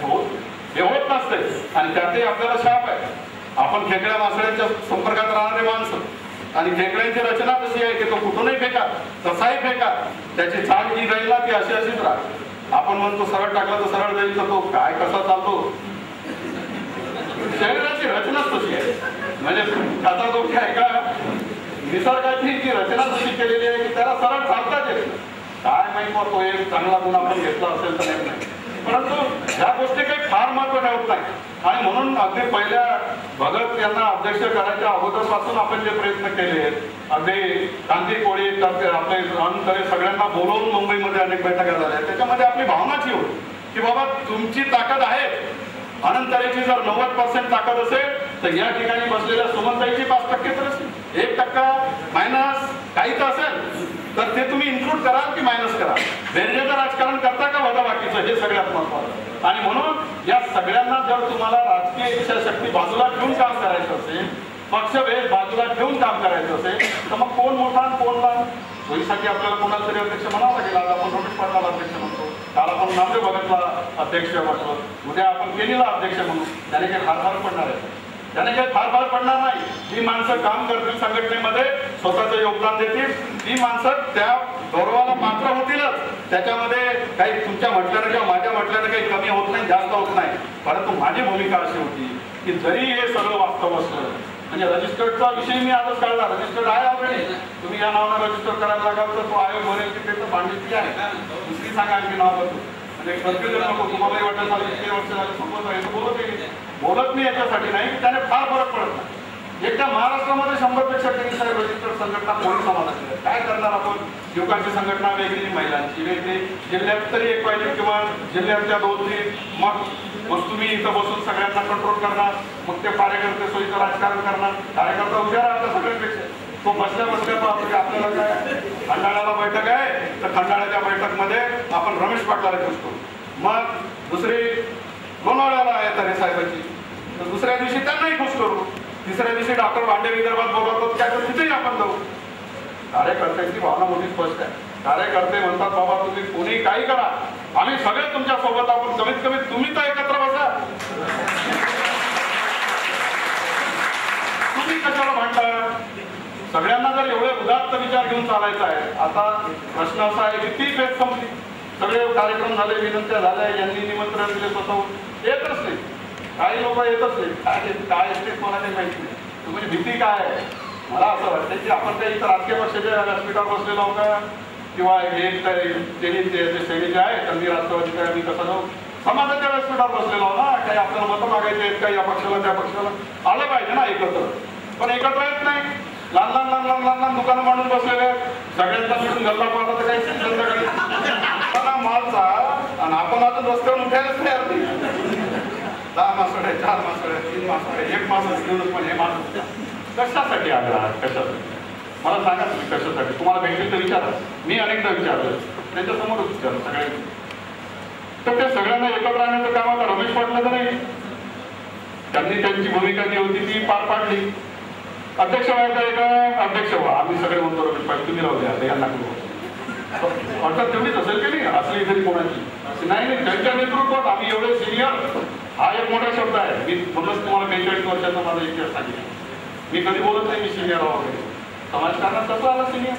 हे होत नसते आणि त्यातही आपल्याला शाप आहे. आपण खेकड्या मासळ्यांच्या संपर्कात राहणारे माणसं आणि खेकड्यांची रचना कशी आहे की तो कुठूनही फेका, तसाही फेका, त्याची चाल जी जाईल ना ती अशी अशीच राहते. आपण म्हणतो सरळ टाकला तर सरळ जाईल, तर तो काय कसा चालतो? शरीराची रचनाच तशी आहे. म्हणजे त्याचा दोष आहे का? निसर्गाची जी रचना तशी केलेली आहे की त्याला सरळ चालताच येत. काय माहित तो एक चांगला गुण आपण घेतला असेल तर नाही, परंतु ह्या गोष्टी काही फार महत्व ठेवत नाही. आणि म्हणून अगदी पहिल्या भगत यांना अध्यक्ष करायच्या अगोदरपासून आपण जे प्रयत्न केले, अगदी क्रांती कोळी आपले अनंतरे सगळ्यांना बोलवून मुंबईमध्ये अनेक बैठका झाल्या, त्याच्यामध्ये आपली भावनाची होती की बाबा तुमची ताकद आहे. अनंतरेची जर 90% ताकद असेल तर या ठिकाणी बसलेल्या सुमनताईची 5% तर असेल, 1% मायनस काही तर असेल, तर ते तुम्ही इन्क्लूड कराल की मायनस कराल? बेरजेचं राजकारण करता का वजा बाकीचं, हे सगळ्यात महत्त्वाचं. आणि म्हणून या सगळ्यांना जर तुम्हाला राजकीय इच्छाशक्ती बाजूला ठेवून काम करायचं असेल पक्षभेद बाजूला ठेवून काम करायचं असेल तर मग कोण मोठा आणि कोण लहान सोयीसाठी आपल्याला कोणाला तरी अध्यक्ष म्हणावं लागेल. आज आपण रमेश पाटलाला अध्यक्ष म्हणतो, काल आपण नामदेव भगतला अध्यक्ष म्हटलं, उद्या आपण केनीला अध्यक्ष म्हणू. त्याने काही फार पडणार आहे? त्याने काही फार पडणार नाही. जी माणसं काम करतील संघटनेमध्ये, स्वतःचं योगदान देतील, ती माणसं त्या गौरवाला पात्र होतीलच. त्याच्यामध्ये काही तुमच्या म्हटल्यानं किंवा माझ्या म्हटल्यानं काही कमी होत नाही, जास्त होत नाही. परंतु माझी भूमिका अशी होती की जरी हे सगळं वास्तव असलं, म्हणजे रजिस्टर्डचा विषय मी आजच काढला, रजिस्टर्ड आहे ऑलरेडी, तुम्ही या नावानं रजिस्टर करायला लागाल तर तो आयोग बनेल की ते तर भांडीची आहे. दुसरी सांगा आणखी नाव बदलू, म्हणजे कन्फ्युजन नको. तुम्हालाही वाटत झालं किती वर्ष झाले संपत आहे, बोलत मी याच्यासाठी नाही की त्याने फार फरक पडत नाही. एकट्या महाराष्ट्रामध्ये 100पेक्षा कमी साहेब रजिस्टर्ड संघटना कोणी समाजाची आहे. काय करणार आपण? युवकांची संघटना वेगळी, महिलांची वेगळी, जिल्ह्यात तरी एक पाहिजे किंवा जिल्ह्यातल्या 2-3, मग तुम्ही इथं बसून सगळ्यांना कंट्रोल करणार, मग ते कार्यकर्ते सोयीचं राजकारण करणार. कार्यकर्ता उभ्या राहतात सगळ्यांपेक्षा, तो बसल्या बसल्या आपल्याला काय खंडाळ्याला बैठक आहे तर खंडाळ्याच्या बैठकमध्ये आपण रमेश पाटलाला खुश करू. मग दुसरी लोणावळ्याला आहे तरे साहेबांची, तर दुसऱ्या दिवशी त्यांनाही खुश करू. तिसऱ्या दिवशी डॉक्टर भांडे विदर्भात बोलवतात काय, तर तिथेही आपण जाऊ. कार्यकर्त्यांची भावना मोठी स्पष्ट आहे. कार्यकर्ते म्हणतात बाबा तुम्ही कोणी काही करा, आम्ही सगळे तुमच्या सोबत. आपण कमीत कमी तुम्ही तर एकत्र बसा. तुम्ही कशाला भांडता? सगळ्यांना जर एवढे उदात्त विचार घेऊन चालायचा आहे. आता प्रश्न असा आहे की ती फेज संपली, सगळे कार्यक्रम झाले, विनंत्या झाल्या, यांनी निमंत्रण दिले, स्वतः येतच नाही. काही लोक येतच नाही. काय असते कोणा काही माहिती नाही. म्हणजे भीती काय आहे? मला असं वाटतं की आपण काही इतर राजकीय पक्षाच्या व्यासपीठावर बसलेलो आहोत का, किंवा हे श्रेणी जे आहे त्यांनी राष्ट्रवादी काय, मी कसं जाऊ, समाजाच्या व्यासपीठावर बसलेलो आहोत ना. काही आपल्याला मतं मागायचे आहेत का, या पक्षाला त्या पक्षाला आलं पाहिजे ना एकत्र. पण एकत्र येत नाही. लहान लहान लहान लहान लहान लहान दुकानं मांडून बसलेले, सगळ्यांचा मिळून गल्ला पाहता तर काही संध्याकाळी मालचा, आणि आपण अजून रस्त्यावर उठायलाच तयार नाही. 10 मासवडे, 4 मासवडे, 3 मासवडे, 1 मासवडे घेऊन पण हे माणूस कशासाठी आले आहात? कशासाठी मला सांगा तुम्ही, कशासाठी? तुम्हाला भेटेल तर विचारा. मी अनेकदा विचारलं, त्यांच्यासमोरच विचारलं सगळ्यांनी. तर ते सगळ्यांना एकत्र आणण्याचं काम आता रमेश पाटलाचं नाही. त्यांनी त्यांची भूमिका जी होती ती पार पाडली. अध्यक्ष व्हायचं आहे का? अध्यक्ष व्हा. आम्ही सगळे म्हणतो रमेश पाटील तुम्ही राहू द्या, यांना करू. अर्थात तेवढीच असेल की नाही असली तरी कोणाची नाही. त्यांच्या नेतृत्वात आम्ही एवढे सिनियर, हा एक मोठा शब्द आहे. मी म्हणूनच तुम्हाला 45 वर्षाचा माझा इतिहास सांगितला. मी कधी बोलत नाही मी सिनियर वगैरे. समाजकारणात कसं आला सिनियर?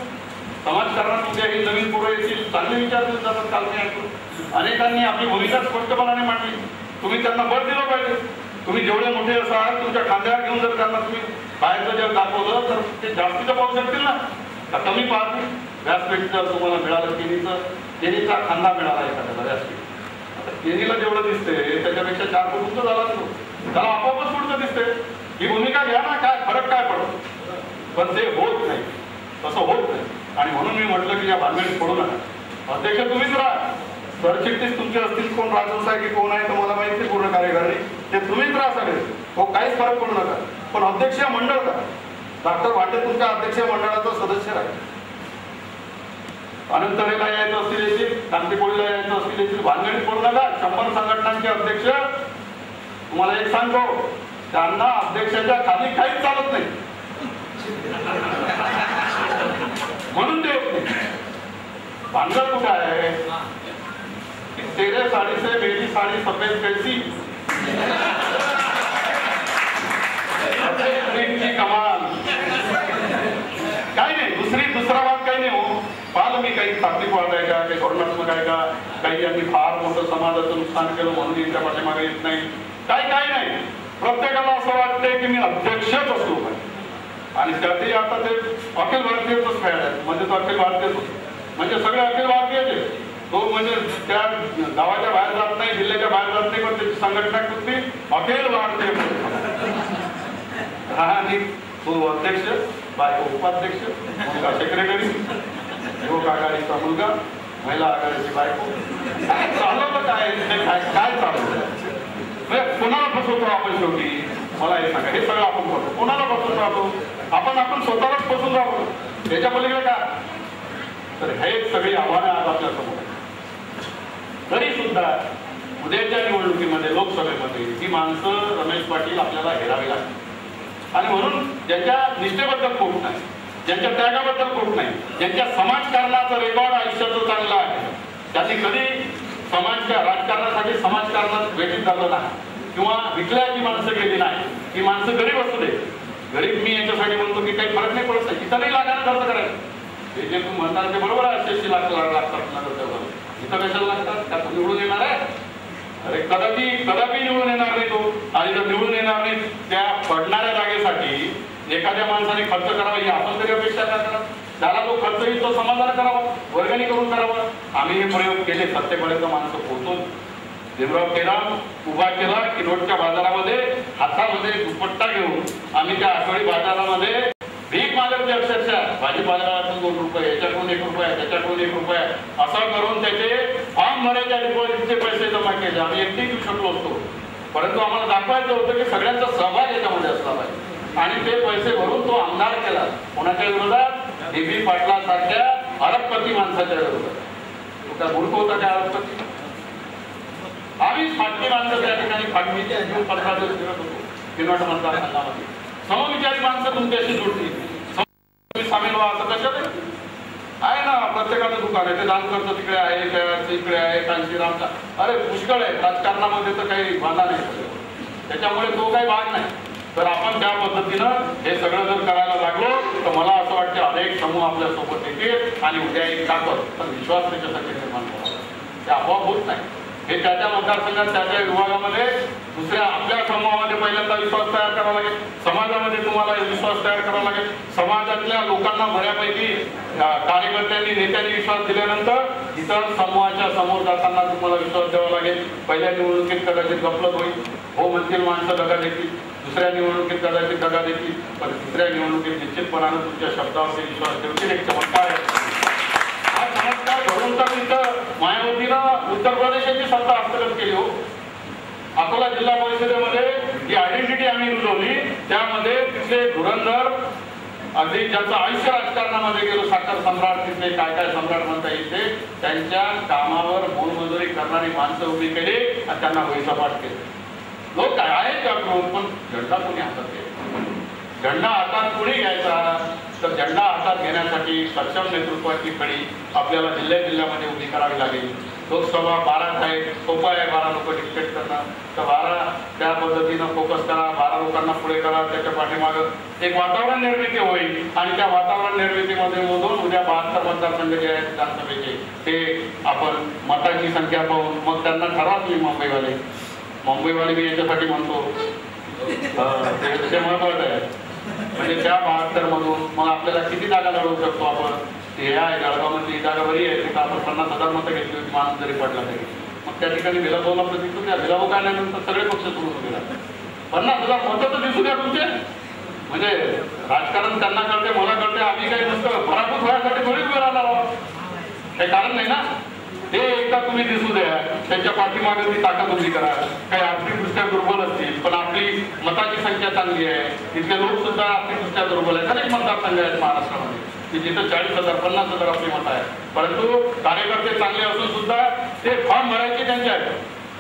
समाजकारणात उद्या हे नवीन पुढे येतील, चांगले विचार देत जातात. काल मी ऐकतो अनेकांनी आपली भूमिका स्पष्टपणाने मांडली. तुम्ही त्यांना बळ दिलं पाहिजे. तुम्ही जेवढे मोठे असाल, तुमच्या खांद्यावर घेऊन जर त्यांना तुम्ही बाहेरचं जग दाखवलं तर ते जास्तीचं पाहू शकतील ना, का कमी पाहतील? व्यासपीठ जर तुम्हाला मिळालं, केनीचा खांदा मिळाला एखाद्याला व्यासपीठ, आता केनीला जेवढं दिसते त्याच्यापेक्षा 4 फूट उंच झाला तो, त्याला आपोआपच पुढचं दिसते. ही भूमिका घ्या ना, काय फरक काय पडतो? पण ते होत नाही, तसं होत नाही. आणि म्हणून मी म्हटलं की या भानगडीत पडू नका. अध्यक्ष तुम्हीच राहा, सरचिटणीस तुमचे असतील, कोण राजन आहे की कोण आहे तर मला माहिती पूर्ण कार्यकारिणी, ते तुम्हीच राहा सगळे. हो, काहीच फरक पडू नका. पण अध्यक्ष मंडळ का? डॉक्टर भांडे तुमच्या अध्यक्ष मंडळाचा सदस्य आहे. अनंतरेला यायचं असतील येतील, कांतीपोळीला यायचं असतील येतील, भानगडीत पडू नका. 100 संघटनांचे अध्यक्ष, तुम्हाला एक सांगतो, त्यांना अध्यक्षाच्या खाली काहीच चालत नाही म्हणून ते भानगड कुठे आहे? तेरे साडी से मेरी साडी सफेद कैसी, कमाल. काही नाही, दुसरा वाद काही नाही. हो, पाहिलं मी काही तात्विक वाद आहे का, काही धोरणात्मक आहे का, काही यांनी फार मोठं समाजाचं नुकसान केलं म्हणून यांच्या पाठीमागे येत नाही, काही नाही. प्रत्येकाला असं वाटतंय की मी अध्यक्षच असलो पाहिजे. आणि त्यातही आता ते अखिल भारतीयच फॅड आहेत. म्हणजे तो अखिल भारतीयच होतो, म्हणजे सगळे अखिल भारतीय. तो म्हणजे त्या गावाच्या बाहेर जात नाही, जिल्ह्याच्या बाहेर जात नाही, पण त्याची संघटना कुठली? अखिल भारतीय. आणि तो अध्यक्ष, बायको उपाध्यक्ष, मुलगा सेक्रेटरी, युवक आघाडीचा मुलगा, महिला आघाडीची बायको. काय चालवलं? काय चालवलं? म्हणजे कोणाला फसवतो आपण शेवटी? मला हे सांगा, हे सगळं आपण करतो. कोणाला फसवून राहतो आपण स्वतःलाच फसवून राहतो. त्याच्या पलीकडे का? तर हे सगळी आव्हानं आज आपल्या समोर. तरी सुद्धा उद्याच्या निवडणुकीमध्ये, लोकसभेमध्ये ही माणसं रमेश पाटील आपल्याला हेरावी लागतील. आणि म्हणून ज्यांच्या निष्ठेबद्दल खोट नाही, ज्यांच्या त्यागाबद्दल खोट नाही, ज्यांच्या समाजकारणाचं रेकॉर्ड आयुष्याचं चांगलं आहे, त्यांनी कधी राजकारणासाठी समाजकारणात भेटीत झालं नाही किंवा विकल्याची माणसं गेली नाही. ही माणसं गरीब असू दे, गरीब मी याच्यासाठी म्हणतो की काही फरक नाही पडत, इथं नाही लागायला खर्च करायचं. हे जे तुम्ही म्हणणार ते बरोबर आहे, 86 लाख लागतात इथं कशाला लागतात, का तो निवडून येणार आहे? अरे कदापि निवडून येणार नाही तो. आणि जर निवडून येणार नाही त्या पडणाऱ्या जागेसाठी एखाद्या माणसाने खर्च करावा ही आपण तरी अपेक्षा काय करा. त्याला तो खर्च येईल तो समाजाला करावा, वर्गणी करून करावा. आम्ही हे प्रयोग केले, सत्तेपर्यंत माणसं पोहोचून. भीमराव केराम उभा केला की रोडच्या बाजारामध्ये हातामध्ये दुपट्टा घेऊन आम्ही त्या आठवडी बाजारामध्ये भीक मागवली, अक्षरशः भाजीपाल्यातून 2 रुपये, याच्याकडून 1 रुपया, त्याच्याकडून 1 रुपया असं करून त्याचे फॉर्म भरायच्या डिपॉझिटचे पैसे जमा केले. आम्ही एकटी घेऊ शकलो असतो, परंतु आम्हाला दाखवायचं होतं की सगळ्यांचा सहभाग याच्यामध्ये असला पाहिजे. आणि ते पैसे भरून तो आमदार केला. कोणाच्या विरोधात? DB पाटलासारख्या अरबपती माणसाच्या विरोधात. तुमचा मूर्ख होता त्या अरबपती. आम्ही फाटकी माणसं त्या ठिकाणी फाटकीची 15 दिवस फिरत होतो किनवट मतदारसंघामध्ये. समविचारी माणसं तुमच्याशी जोडली, सामील व्हा. असं कशात आहे ना, प्रत्येकाचं दुकान आहे, ते दान करतं तिकडे आहे, त्या इकडे आहे, कांशीरामचा. अरे पुष्कळ आहे, राजकारणामध्ये तर काही बाधा नाही, त्याच्यामुळे तो काही भाग नाही. तर आपण त्या पद्धतीनं हे सगळं जर करायला लागलो तर मला असं वाटतं अनेक समूह आपल्या सोबत येतील आणि उद्या एक ताकद, पण विश्वास त्याच्यासाठी निर्माण करावा. ते आपोआप होत नाही. हे त्या मतदारसंघात त्या विभागामध्ये दुसऱ्या आपल्या समूहामध्ये पहिल्यांदा विश्वास तयार करावा लागेल, समाजामध्ये तुम्हाला विश्वास तयार करावा लागेल. समाजातल्या लोकांना बऱ्यापैकी कार्यकर्त्यांनी नेत्यांनी विश्वास दिल्यानंतर इतर समूहाच्या समोर जाताना तुम्हाला विश्वास द्यावा लागेल. पहिल्या निवडणुकीत कदाचित गफलत होईल, हो म्हणतील माणसं दगा देतील, दुसऱ्या निवडणुकीत कदाचित दगा देतील, पण तिसऱ्या निवडणुकीत निश्चितपणानं तुमच्या शब्दावरती विश्वास ठेवतील. एक चमत्कार आहे हा चमत्कार घडून तर इथं मायावतीनं उत्तर प्रदेशाची सत्ता हस्तगत केली. हो, अकोला जिल्हा परिषदेमध्ये जी आयडेंटिटी आम्ही रुजवली त्यामध्ये तिथले धुरंधर अगदी ज्यांचं आयुष्य राजकारणामध्ये गेलो, साखर सम्राट, तिथले काय काय सम्राट म्हणता येईल ते, त्यांच्या कामावर मोलमजुरी करणारी माणसं उभी केली आणि त्यांना वैसपाट केले. लोक काय आहेत त्याकडून, पण झेंडा कोणी हातात घ्यायचा? झेंडा हातात कोणी घ्यायचा? तर झेंडा हातात घेण्यासाठी सक्षम नेतृत्वाची कडी आपल्याला जिल्ह्यामध्ये उभी करावी लागेल. लोकसभा 12 आहे, सोपं आहे 12 लोक डिक्टेट करणं, तर 12 त्या पद्धतीनं फोकस करा, 12 लोकांना पुढे करा. त्याच्या पाठीमागं एक वातावरण निर्मिती होईल आणि त्या वातावरण निर्मितीमध्ये मधून उद्या 72 मतदारसंघ जे आहेत विधानसभेचे ते आपण मतांची संख्या पाहून मग त्यांना ठरवा. तुम्ही मुंबईवाले मी याच्यासाठी म्हणतो ते महत्वाचं आहे, म्हणजे त्या 72 मधून मग आपल्याला किती जागा लढवू शकतो आपण. हे आहे जळगावमधली जागा बरी आहे, तिथं आपण 50,000 मतं घेतली होती, माणूस जरी पडला तरी. मग त्या ठिकाणी विलाभाऊला प्रतिष्ठा द्या. विलाभाऊ काढल्यानंतर सगळे पक्ष सुरू होते. 50,000 मतं तर दिसू द्या तुमचे. म्हणजे राजकारण त्यांना कळते, मला कळते, आम्ही काही नसतं पराभूत व्हायसाठी थोडीच वेळ आला काही कारण नाही ना. ते एकदा तुम्ही दिसू द्या, त्यांच्या पाठीमागे ती ताकद उभी करा. काही आर्थिकदृष्ट्या दुर्बल असतील पण आपली मताची संख्या चांगली आहे, तिथले लोक सुद्धा आर्थिकदृष्ट्या दुर्बल आहेत. अनेक मतदारसंघ आहेत महाराष्ट्रामध्ये की जिथं 40,000 50,000 आपली मतं आहेत, परंतु कार्यकर्ते चांगले असून सुद्धा ते फॉर्म भरायचे त्यांचे आहेत.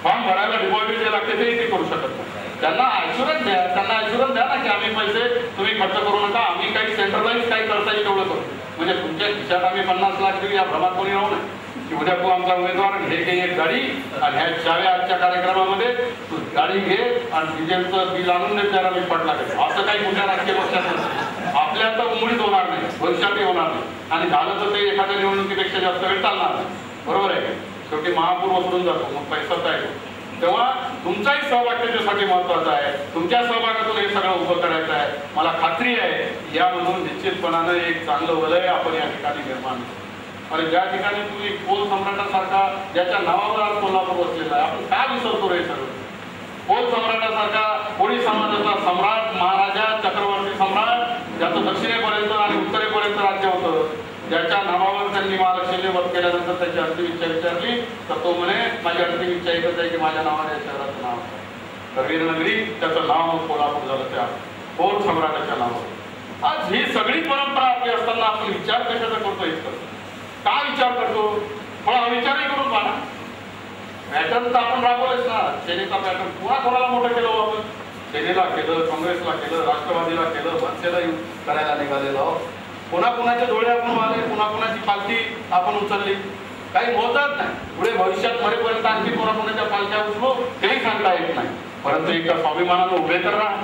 फॉर्म भरायला डिपॉझिट जे लागते ते करू शकत नाही. त्यांना ॲश्युरन्स द्या, ना की आम्ही पैसे तुम्ही खर्च करू नका, आम्ही काही सेंट्रलाइज काही करता येईल तेवढं करू. म्हणजे तुमच्या खिशात आम्ही 50 लाख देऊ या भ्रमात कोणी राहू नये की उद्या तू आमचा उमेदवार घे काही एक गाडी आणि ह्या चाव्या आजच्या कार्यक्रमामध्ये तू गाडी घे आणि डिझेलचं बिल आणून दे त्याला मी पडला पाहिजे. असं काही कुठल्या राजकीय पक्षात आपल्या तर उमडीत होणार नाही, भविष्यातही होणार नाही. आणि झालं तर ते एखाद्या निवडणुकीपेक्षा जास्त वेळ चालणार नाही. बरोबर आहे, शेवटी महापूर वसरून जातो, मग पैसाच आहे. तेव्हा तुमचाही सहभाग त्याच्यासाठी महत्वाचा आहे. तुमच्या सहभागातून हे सगळं उभं करायचं आहे. मला खात्री आहे यामधून निश्चितपणानं एक चांगलं वलय आपण या ठिकाणी निर्माण. आणि ज्या ठिकाणी तुम्ही कोल सम्राटासारखा ज्याच्या नावावर आज कोल्हापूर बसलेला आहे, आपण काय विसरतो रे सगळं. कोल सम्राटासारखा कोळी समाजाचा सम्राट, महाराजा, चक्रवर्ती सम्राट, ज्याचं दक्षिणेपर्यंत आणि उत्तरेपर्यंत राज्य होतं, ज्याच्या नावावर त्यांनी महालक्ष्मीने वध केल्यानंतर त्याची अंतिम इच्छा विचारली तर तो म्हणे माझी अंतिम इच्छा एकच आहे की माझ्या नावाने या शहराचं नाव तर वीरनगरी, त्याचं नाव मग कोल्हापूर झालं त्या कोल सम्राटाच्या नावावर. आज ही सगळी परंपरा आपली असताना आपण विचार कशाचा करतो, इतकं का विचार करतो? थोडा विचारही करून पाहा. पॅटर्न तर आपण राबवलेच ना, सेनेचा पॅटर्न पुन्हा कोणाला मोठं केलं आपण. सेनेला केलं, काँग्रेसला केलं, राष्ट्रवादीला केलं, मनसेला करायला निघालेलो. कोणाकोणाचे डोळे आपण आले, कोणाकोणाची पालखी आपण उचलली, काही होतच नाही. पुढे भविष्यात मरेपर्यंत आणखी कोणाकोणाच्या पालख्या उचलू तेही सांगता येत नाही. परंतु एकदा स्वाभिमानानं उभे तर राहा.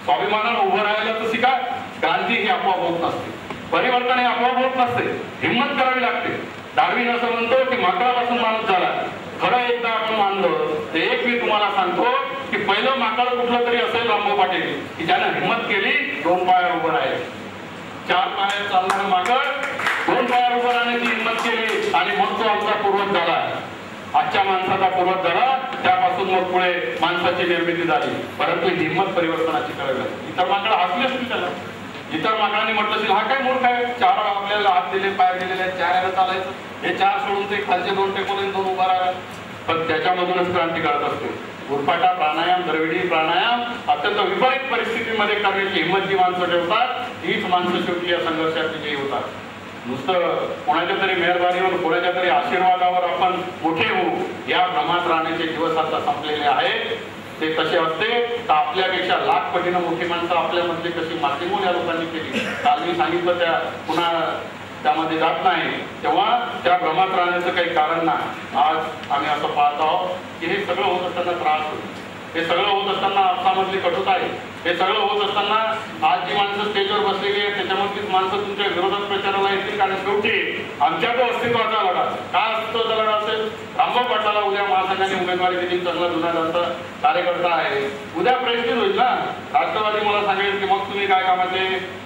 स्वाभिमानानं उभं राहायला तर शिका. क्रांती ही आपोआप होत नसते, परिवर्तन हे आपोआप होत नसते, हिंमत करावी लागते. डार्विन असं म्हणतो की माकडापासून माणूस झाला. खरं एकदा आपण मानलं तर एक मी तुम्हाला सांगतो की पहिलं माकड कुठलं तरी असेल रामभाऊ पाटील की ज्यानं हिंमत केली, 2 पायावर उभं राहिले. 4 पायावर चालणारं माकड 2 पायावर उभं राहण्याची हिंमत केली आणि मग तो आमचा पूर्वज झाला. आजच्या माणसाचा पूर्वज झाला, त्यापासून मग पुढे माणसाची निर्मिती झाली. परंतु हिंमत परिवर्तनाची करावी लागते. इतर माकड हसले असतील त्याला. इतर माकडांनी म्हटलं असेल हा काय मूर्ख आहे, 4 आपल्याला हात दिले, पाय दिलेले आहेत, 4 याला चालायचं, हे 4 सोडून ते खालचे 2 टेकवले, 2 उभा राहिला. पण त्याच्यामधूनच क्रांती करत असतो. उरफाटा प्राणायाम, द्रविडी प्राणायाम अत्यंत विपरीत परिस्थितीमध्ये करण्याची हिंमत जी माणसं ठेवतात, हीच माणसं शेवटी या संघर्षात विजयी होतात. नुसतं कोणाच्या तरी मेहरबानीवर, कोणाच्या तरी आशीर्वादावर आपण मोठे होऊ या भ्रमात राहण्याचे दिवस आता संपलेले आहेत. ते तसे असते तर आपल्यापेक्षा लाख पटीनं मोठी माणसं आपल्यामध्ये कशी मातीमोल या लोकांनी केली. काल मी सांगितलं त्या पुन्हा त्यामध्ये जात नाही, तेव्हा त्या भ्रमात राहण्याचं काही कारण नाही. आज आम्ही असं पाहत आहोत की हे सगळं होत असताना त्रास होतो, हे सगळं होत असताना आपसामधली कटुता आहे, हे सगळं होत असताना आज जी माणसं स्टेजवर बसलेली आहेत त्याच्यामधलीच माणसं तुमच्या विरोधात प्रचाराला येतील. कारण शेवटी आमच्या तो अस्तित्वाचा लढा, काय अस्तित्वाचा लढा असेल? रामभाऊ पाटलाला उद्या महासंघाने उमेदवारी दिली, चांगला जुना त्यांचा कार्यकर्ता आहे, उद्या प्रेस्टीज होईल ना. राष्ट्रवादी मला सांगेल की मग तुम्ही काय कामाचे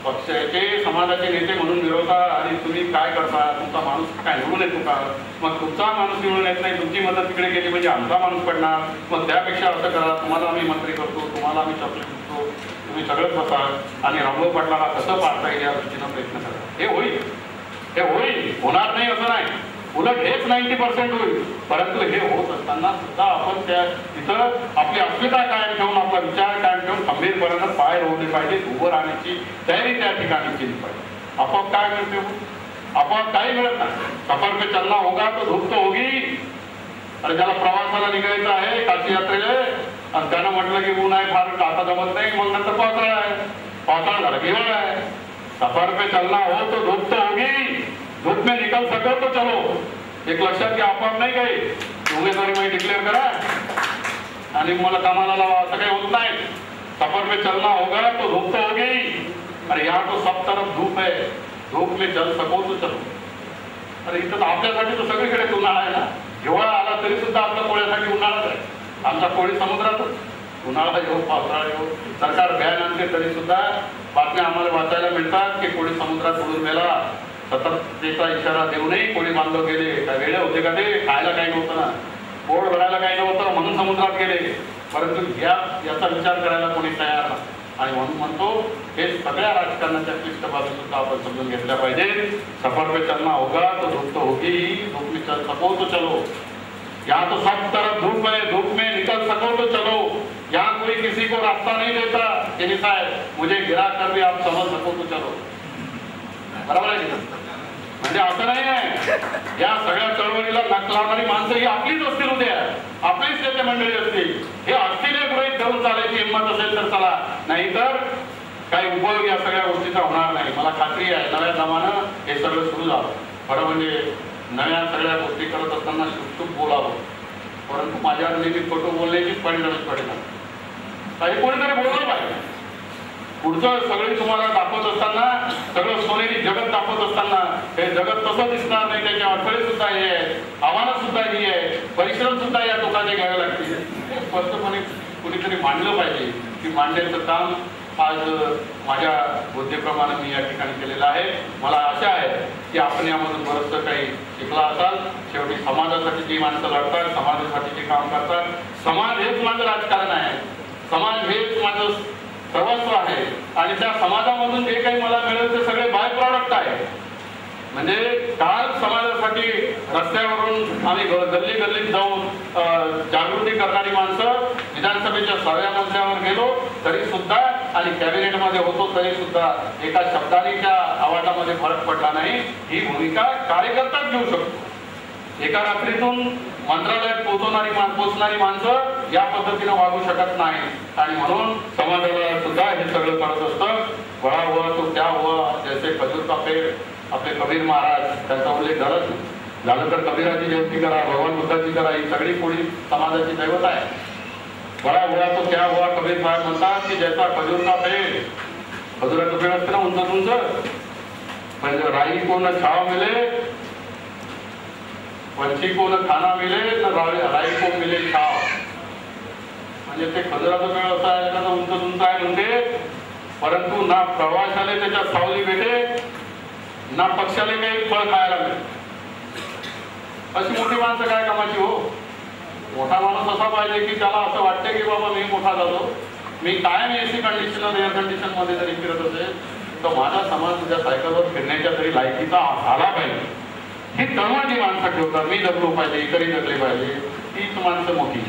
पक्षाचे समाजाचे नेते म्हणून मिळवता आणि तुम्ही काय करता, तुमचा माणूस काय निवडून येतो का? मग तुमचा माणूस निवडून येत नाही, तुमची मदत तिकडे गेली म्हणजे आमचा माणूस पडणार. मग त्यापेक्षा असं करा, तुम्हाला आम्ही मंत्री करतो, तुम्हाला आम्ही चपले देतो, तुम्ही सगळंच बसा आणि रामभाऊ पाटलाला कसं पाडता येईल या दृष्टीनं प्रयत्न करा. हे होईल, हे होईल, होणार नाही असं नाही, उलट हेच 90% होईल. परंतु हे होत असताना सुद्धा आपण त्या तिथं आपली अस्मिता कायम ठेवून, आपला विचार कायम ठेवून खंबीरपणानं पाय रोवले पाहिजे, उभं राहण्याची तयारी त्या ठिकाणी केली पाहिजे. आपोआप काय मिळते? आपोआप काही मिळत नाही. सफर पे चलना होगा तो धूप तो होगी. आणि ज्याला प्रवासाला निघायचं आहे काशी यात्रेला आणि त्यानं म्हटलं की ऊन आहे फार, आता जमत नाही, मग नंतर पावसाळा आहे, पावसाळा झाला की हिवाळा आहे. सफर पे चलना हो तो धूप तो होगी, धूप में निकल सको तो चलो. एक लक्षात घ्या, आपोआप नाही काही उमेदवारी मध्ये डिक्लेअर करा आणि मला कामाला लावा, असं काही होत नाही. सफर पे चलना होगा तो धूप तो होगी. अरे यहाँ तो सब तरफ धूप है, धूप में चल सको तो चलो. अरे इथं आपल्यासाठी तो सगळीकडे उन्हाळा आहे ना. हिवाळा आला तरी सुद्धा आपल्या कोळ्यासाठी उन्हाळाच आहे. आमचा कोळी समुद्रातच, उन्हाळा येऊ पावसाळा येऊ, सरकार बॅन आणते तरी सुद्धा बातम्या आम्हाला वाचायला मिळतात की कोळी समुद्रात बुडून गेला. सतर्कतेचा इशारा देऊनही कोळी बांधव गेले. काय वेळे होते का ते? खायला काही नव्हतं ना, पोट भरायला काही नव्हतं म्हणून समुद्रात गेले. परंतु याचा विचार करायला कोणी तयार नाही. आणि म्हणून म्हणतो हे सगळ्या राजकारणाच्या क्लिष्ट बाबी सुद्धा आपण समजून घेतल्या पाहिजे. सफर पे चलना होगा तो धूप तो होगी, धूप में चल सको तो चलो. यहाँ तो सब तरफ धूप है, धूप में निकल सको तो चलो. यहाँ कोई किसी को रास्ता नहीं देता कि साहब मुझे गिरा कर भी आप समझ सको तो चलो. बरोबर आहे की? म्हणजे असं नाही आहे, या सगळ्या चळवळीला नक लावणारी माणसं ही आपलीच असतील, उद्या आपलीच नेते मंडळी असतील. हे असतील एक गृहीत धरून चालायची हिंमत असेल तर चला, नाहीतर काही उपयोग या सगळ्या गोष्टीचा होणार नाही. मला खात्री आहे नव्या जमानं हे सगळं सुरू झालं. खरं म्हणजे नव्या सगळ्या गोष्टी करत असताना शुभशुभ बोलावं, परंतु माझ्यावर नेहमी खोटं बोलण्याचीच परिणाम पडेल. काही कोणीतरी बोललं पाहिजे. पुढचं सगळी तुम्हाला दाखवत असताना, सगळं सोनेरी जगत दाखवत असताना हे जगत तसं दिसणार नाही. त्याचे अडथळे सुद्धा हे आहे, आव्हानं सुद्धा ही आहे, परिश्रम सुद्धा या टोकाचे घ्यावे लागतील. स्पष्टपणे कुणीतरी मांडलं पाहिजे की मांडण्याचं काम आज माझ्या बुद्धीप्रमाणे मी या ठिकाणी केलेलं आहे. मला आशा आहे की आपण यामधून बरंचसं काही शिकला असाल. शेवटी समाजासाठी जी माणसं लढतात, समाजासाठी जे काम करतात, समाज हेच माझं राजकारण आहे, समाज हेच माझं सर्वस्व आहे. आणि त्या समाजामधून जे काही मला मिळेल ते सगळे बाय प्रॉडक्ट आहे. म्हणजे काल समाजासाठी रस्त्यावरून आम्ही गल्ली गल्लीत जाऊन जागृती करणारी माणसं, विधानसभेच्या 6व्या मजल्यावर गेलो तरी सुद्धा आणि कॅबिनेटमध्ये होतो तरी सुद्धा एका शब्दाने त्या आवाजामध्ये फरक पडला नाही. ही भूमिका कार्यकर्ताच घेऊ शकतो. एका रात्रीतून मंत्रालयात पोहोचणारी माणसं या पद्धतीनं वागू शकत नाही. आणि म्हणून समाजाला सुद्धा हे सगळं करत असतं. बळा हुआ तो क्या हुआ, जैसे खजूर का पेड़, आपले कबीर महाराज, त्यांचा उल्लेख झालाच झालं तर कबीराची जयंती करा, भगवान बुद्धाची करा, ही सगळी कोणी समाजाची दैवत आहे. बळा हुआ तो क्या हुआ, कबीर महाराज म्हणतात की जैसा खजूर का पेड़, खजुराचं पेड़ असते ना उंच म्हणजे राई को न छाव मिले, पंछी को न खाना मिले, न राई को मिले छाव. म्हणजे ते खजुराचं पेड़ असं आहे का उंच आहे म्हणते, परंतु ना प्रवाशाला त्याच्या सावली भेटे, ना पक्षाला काही फळ खायला मिळेल. अशी मोठी माणसं काय कामाची हो. मोठा माणूस असा पाहिजे की त्याला असं वाटतं की बाबा मी मोठा झालो, मी कायम एसी कंडिशन एअर कंडिशन मध्ये जरी फिरत असेल तर माझा समाज तुझ्या सायकलवर फिरण्याच्या तरी लायकीचा आला पाहिजे. ही तळमळी माणसं ठेवतात. मी जगलो पाहिजे, इतरही जगले पाहिजे. तीच माणसं मोठी,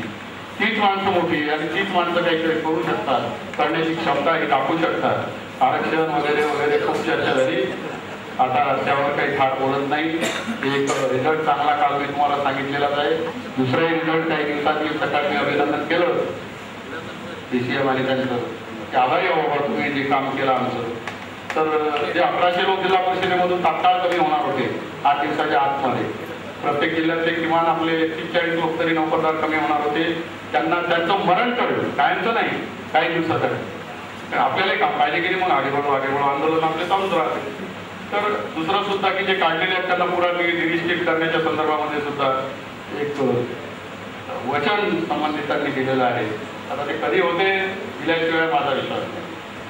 तीच माणसं मोठी आणि तीच माणसं काहीतरी करू शकतात, करण्याची क्षमता ही दाखवू शकतात. आरक्षण वगैरे वगैरे खूप चर्चा झाली. आता त्यावर काही फार बोलत नाही. एक रिझल्ट चांगला काल मी तुम्हाला सांगितलेलाच आहे. दुसराही रिझल्ट काही दिवसात मी सकाळी मी अभिनंदन केलं DCM आणि त्यांचं की आभारी आहे बाबा तुम्ही जे काम केलं आमचं. तर जे 1100 लोक जिल्हा परिषदेमधून तात्काळ कमी होणार होते 8 दिवसाच्या आतमध्ये. प्रत्येक जिल्ह्यातले किमान आपले 40 लोक तरी नोकरदार कमी होणार होते. त्यांना त्यांचं मरण कळलं, कायमचं नाही, काही दिवसासाठी. आपल्याला काम पाहिजे की मग आगे बढो आंदोलन आपले चालूच राहते. तर दुसरं सुद्धा की जे काढलेले आहेत त्यांना पुरा रिस्ट्रिक्ट करण्याच्या संदर्भामध्ये सुद्धा एक वचन संबंधितांनी दिलेलं आहे. आता ते कधी होते दिल्याशिवाय माझा विश्वास नाही.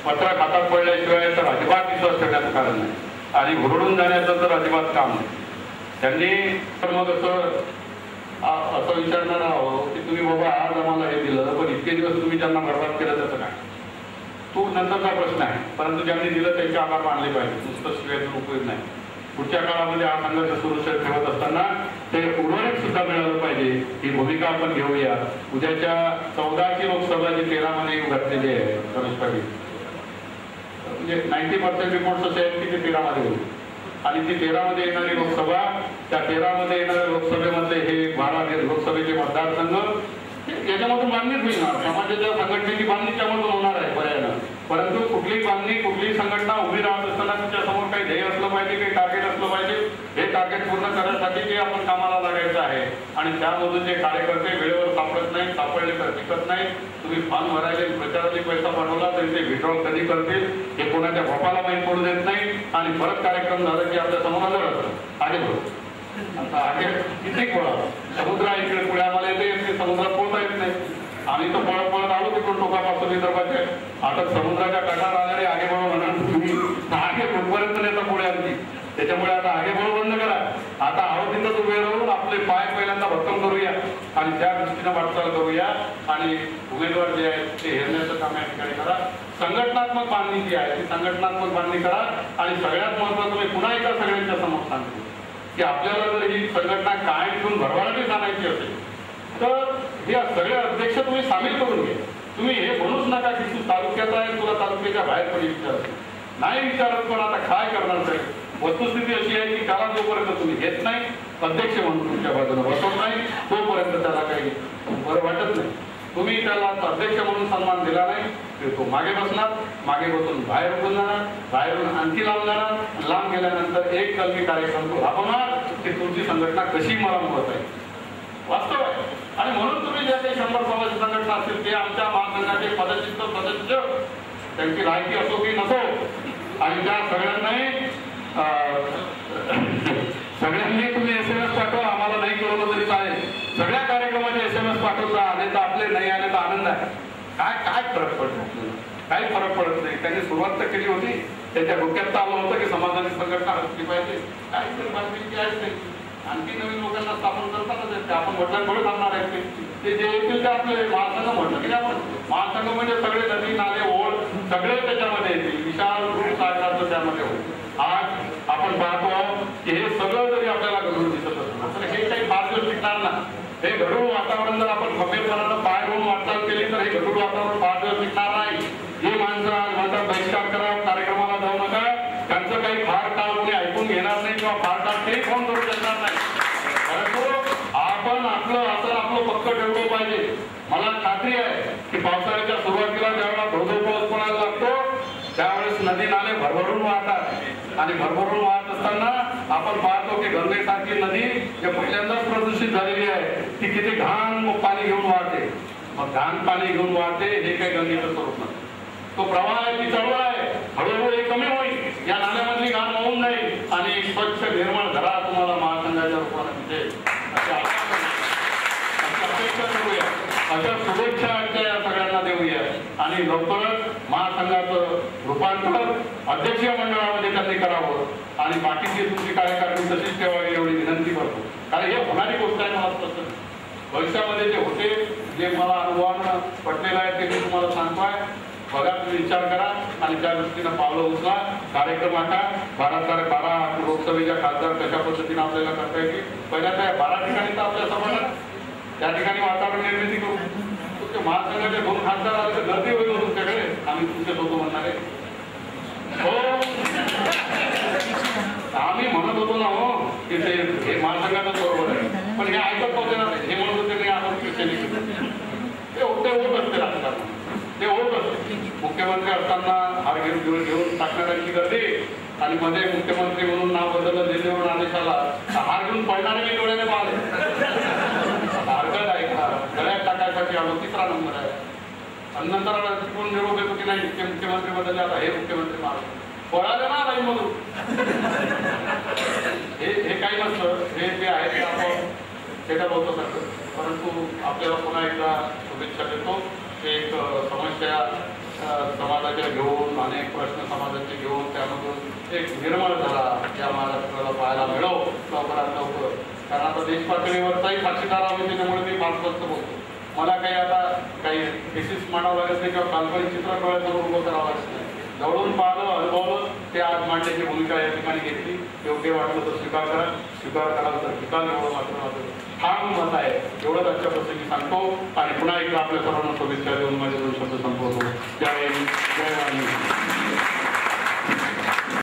पत्र खातात पडल्याशिवाय तर अजिबात विश्वास ठेवण्याचं कारण नाही आणि हुरडून जाण्याचं तर अजिबात काम नाही. त्यांनी तर मग असं विचारणार आहोत की तुम्ही बाबा आज आम्हाला हे दिलं पण इतके दिवस तुम्ही त्यांना बरबाद केलं त्याचं काय, तो नंतरचा प्रश्न आहे. परंतु ज्यांनी दिलं त्यांचे आभार मानले पाहिजे. नुसतं शिवायचा उपयोग नाही. पुढच्या काळामध्ये हा संघर्ष सुरू ठेवत असताना ते उर्वरित सुद्धा मिळालं पाहिजे ही भूमिका आपण घेऊया. उद्याच्या 14ची लोकसभा जी 13 मध्ये घडलेली आहे रमेश पाटील, म्हणजे 90% रिपोर्ट्स असे आहेत की ते 13 मध्ये होईल आणि ती 13 मध्ये येणारी लोकसभा, त्या 13 मध्ये येणाऱ्या लोकसभेमध्ये हे 12 लोकसभेचे मतदारसंघ याच्यामधून बांधणीच होईल. समाजाच्या संघटनेची बांधणी त्यामधून होणार आहे पर्यायानं. परंतु कुठलीही बांधणी कुठलीही संघटना उभी राहत असताना तिच्या समोर काही ध्येय असलं पाहिजे, काही टार्गेट असलं पाहिजे. हे टार्गेट पूर्ण करण्यासाठी जे आपण कामाला लागायचं आहे आणि त्यामधून जे कार्यकर्ते वेळेवर सापडत नाही, सापडले तर टिकत नाही. तुम्ही फॉर्म भरायले प्रचाराने पैसा पाठवला तरी ते विड्रॉल कधी करतील हे कोणाच्या बापाला माहीत पडू देत नाही आणि परत कार्यक्रम झाला की आपल्या समोर आलं राहतं आगे बघ. आता आगे किती पळा समुद्र इकडे पुढे आम्हाला येते, समुद्रात पोहता येत नाही. आम्ही तर पळत पळत आलो तिकडून टोकापासून विदर्भाचे. आता समुद्राच्या काठावर आल्याने आगे बळो म्हणा तुम्ही आगे कुठपर्यंत नेता पुढे आमची. त्याच्यामुळे आता आगे बळो बंद करा. आता आहो तिथं वेळ होऊन आपले पाय पहिल्यांदा भक्कम करूया आणि त्या दृष्टीनं वाटचाल करूया आणि उमेदवार जे आहेत ते हेरण्याचं काम या ठिकाणी करा. संघटनात्मक बांधणी जी आहे ती संघटनात्मक बांधणी करा. आणि सगळ्यात महत्वाचं मी पुन्हा एकदा सगळ्यांच्या समोर सांगतो की आपल्याला जर ही संघटना काय ठेवून भरभराटी आणायची असेल तर हे सगळे अध्यक्ष तुम्ही सामील करून घ्या. तुम्ही हे म्हणूच नका की तू तालुक्याचा आहे तुला तालुक्याच्या बाहेर कोणी विचारत नाही विचारत. पण आता काय करणार साहेब, वस्तुस्थिती अशी आहे की त्याला जोपर्यंत तुम्ही घेत नाही अध्यक्ष म्हणून तुमच्या बाजूने बसवत नाही तोपर्यंत त्याला काही बरं वाटत नाही. तुम्ही त्याला अध्यक्ष म्हणून सन्मान दिला नाही तो मागे बसणार, मागे बसून बाहेर उठून जाणार, बाहेरून आणखी लांब जाणार. लांब गेल्यानंतर एक कलमी कार्यक्रम तो राबवणार की तुमची संघटना कशी मला होत आहे. वास्तव आहे. आणि म्हणून तुम्ही ज्या काही 100 समाजाची संघटना असतील ते आमच्या महासंघाचे पदचित्र सदस्य त्यांची लायकी असो की नसो आणि त्या सगळ्यांनी तुम्ही SMS पाठवा. आम्हाला नाही कळवलं तरी चालेल. सगळ्या कार्यक्रमाचे SMS पाठवता आले तर आपले नाही आले तर आनंद आहे. काय फरक पडतो आपल्याला, काही फरक पडत नाही. त्यांनी सुरुवात तर केली होती, त्याच्या डोक्यात आलं होतं की समाजाची संघटना असली पाहिजे. काहीतरी बातमीची आहेच नाही. आणखी नवीन लोकांना स्थापन करतातच ते आपण म्हटल्यामुळे थांबणार आहेत ते जे येतील ते आपले महासंघ म्हटलं की आपण महासंघ म्हणजे सगळे नदी नाले ओढ सगळे त्याच्यामध्ये येतील. विशाल रूप सागराचं त्यामध्ये होईल. आज आपण पाहतो की हे सगळं जरी आपल्याला घडून दिसत असलं तर हे काही फार दिवस टिकणार ना. हे गढूळ वातावरण जर आपण खंबीरपणानं पाय रोवून वाटचाल केली तर हे गढूळ वातावरण फार दिवस टिकणार नाही. जे माणसं आज म्हणतात बहिष्कार करा, कार्यक्रमाला जाऊ नका, त्यांचं काही फार काळ कोणी ऐकून घेणार नाही किंवा फार काळ ते फोन करू शकणार नाही. परंतु आपण आपलं पक्क ठेवलं पाहिजे. मला आणि भरभरून वाहत असताना आपण पाहतो की गंगेसारखी नदी जे पहिल्यांदाच प्रदूषित झालेली आहे ती किती घाण पाणी घेऊन वाहते. मग घाण पाणी घेऊन वाहते हे काही गंगेचं स्वरूप नाही. तो प्रवाह आहे, ती चळवळ आहे, हळूहळू हे कमी होईल. या नाल्यामधली घाण वाहून जाईल आणि एक स्वच्छ निर्मळ धरा तुम्हाला महासंघाच्या रूपाने मिळेल अपेक्षा करूया. अशा शुभेच्छा या सगळ्यांना देऊया आणि लवकरच महासंघाचं रूपांतर अध्यक्षीय मंडळामध्ये त्यांनी करावं आणि बाकीची तुमची कार्यकारिणी तशीच ठेवावी एवढी विनंती करतो. कारण हे होणारी गोष्ट आहे. मला स्पष्ट भविष्यामध्ये जे होते जे मला अनुभवानं पटलेलं आहे ते मी तुम्हाला सांगतोय. बघा, तुम्ही विचार करा आणि त्या दृष्टीनं पावलं उचला. कार्यक्रम आता 12 लोकसभेच्या खासदार कशा पद्धतीने आपल्याला करता येईल. पहिल्या त्या 12 ठिकाणी तर आपल्या समाजात त्या ठिकाणी वातावरण निर्मिती करू. तुमच्या महासंघाचे 2 खासदार आले तर गर्दी होईल तुमच्याकडे. आम्ही तुमच्या सोबत म्हणणार आहे. हो, आम्ही म्हणत होतो ना हो की ते महासंघाचं बरोबर आहे, पण हे ऐकत नव्हते ना. हे म्हणत होते नाही आपण ते होत असते राजकारण, ते होत असते. मुख्यमंत्री असताना हार घेऊन टाकणाऱ्यांची गर्दी आणि मध्ये मुख्यमंत्री म्हणून नाव बदललं, दिल्लीवरून आदेश आला, हार घेऊन पडणारे मी डोळ्याने पाहिले. हरकत आहे का? गळ्यात टाकायसाठी आलो 3रा नंबर आहे. आणि नंतर तिकडून निरोप येतो की नाही मुख्यमंत्री बदलले, आता हे मुख्यमंत्री मारले पळाले ना नाही म्हणून. हे काही नसतं. हे जे आहे ते आपण सेटअप होतं सगळं. परंतु आपल्याला पुन्हा एकदा शुभेच्छा देतो. एक समस्या समाजाच्या घेऊन, अनेक प्रश्न समाजाचे घेऊन त्यामधून एक निर्मळ झाला या महाराष्ट्राला पाहायला मिळव लवकरात लवकर. कारण आता देश पातळीवरचाही साक्षीदार आम्ही, त्याच्यामुळे मी फार स्पष्ट बोलतो. मला काही आता काही थिसिस मांडावं लागत नाही किंवा काल्पनिक चित्र डोळ्यासमोर उभं करावं लागत नाही. जवळून पाहिलं, अनुभवलं, ते आज मांडण्याची भूमिका या ठिकाणी घेतली. योग्य वाटलं तर स्वीकार करा, स्वीकार कराल तर ठिकाण एवढं मात्र माझं ठाम मत आहे. एवढंच आजच्या प्रसंगी सांगतो आणि पुन्हा एकदा आपल्या सर्वांना शुभेच्छा देऊन माझे 2 शब्द संपवतो. जय हिंद, जय महाराष्ट्र.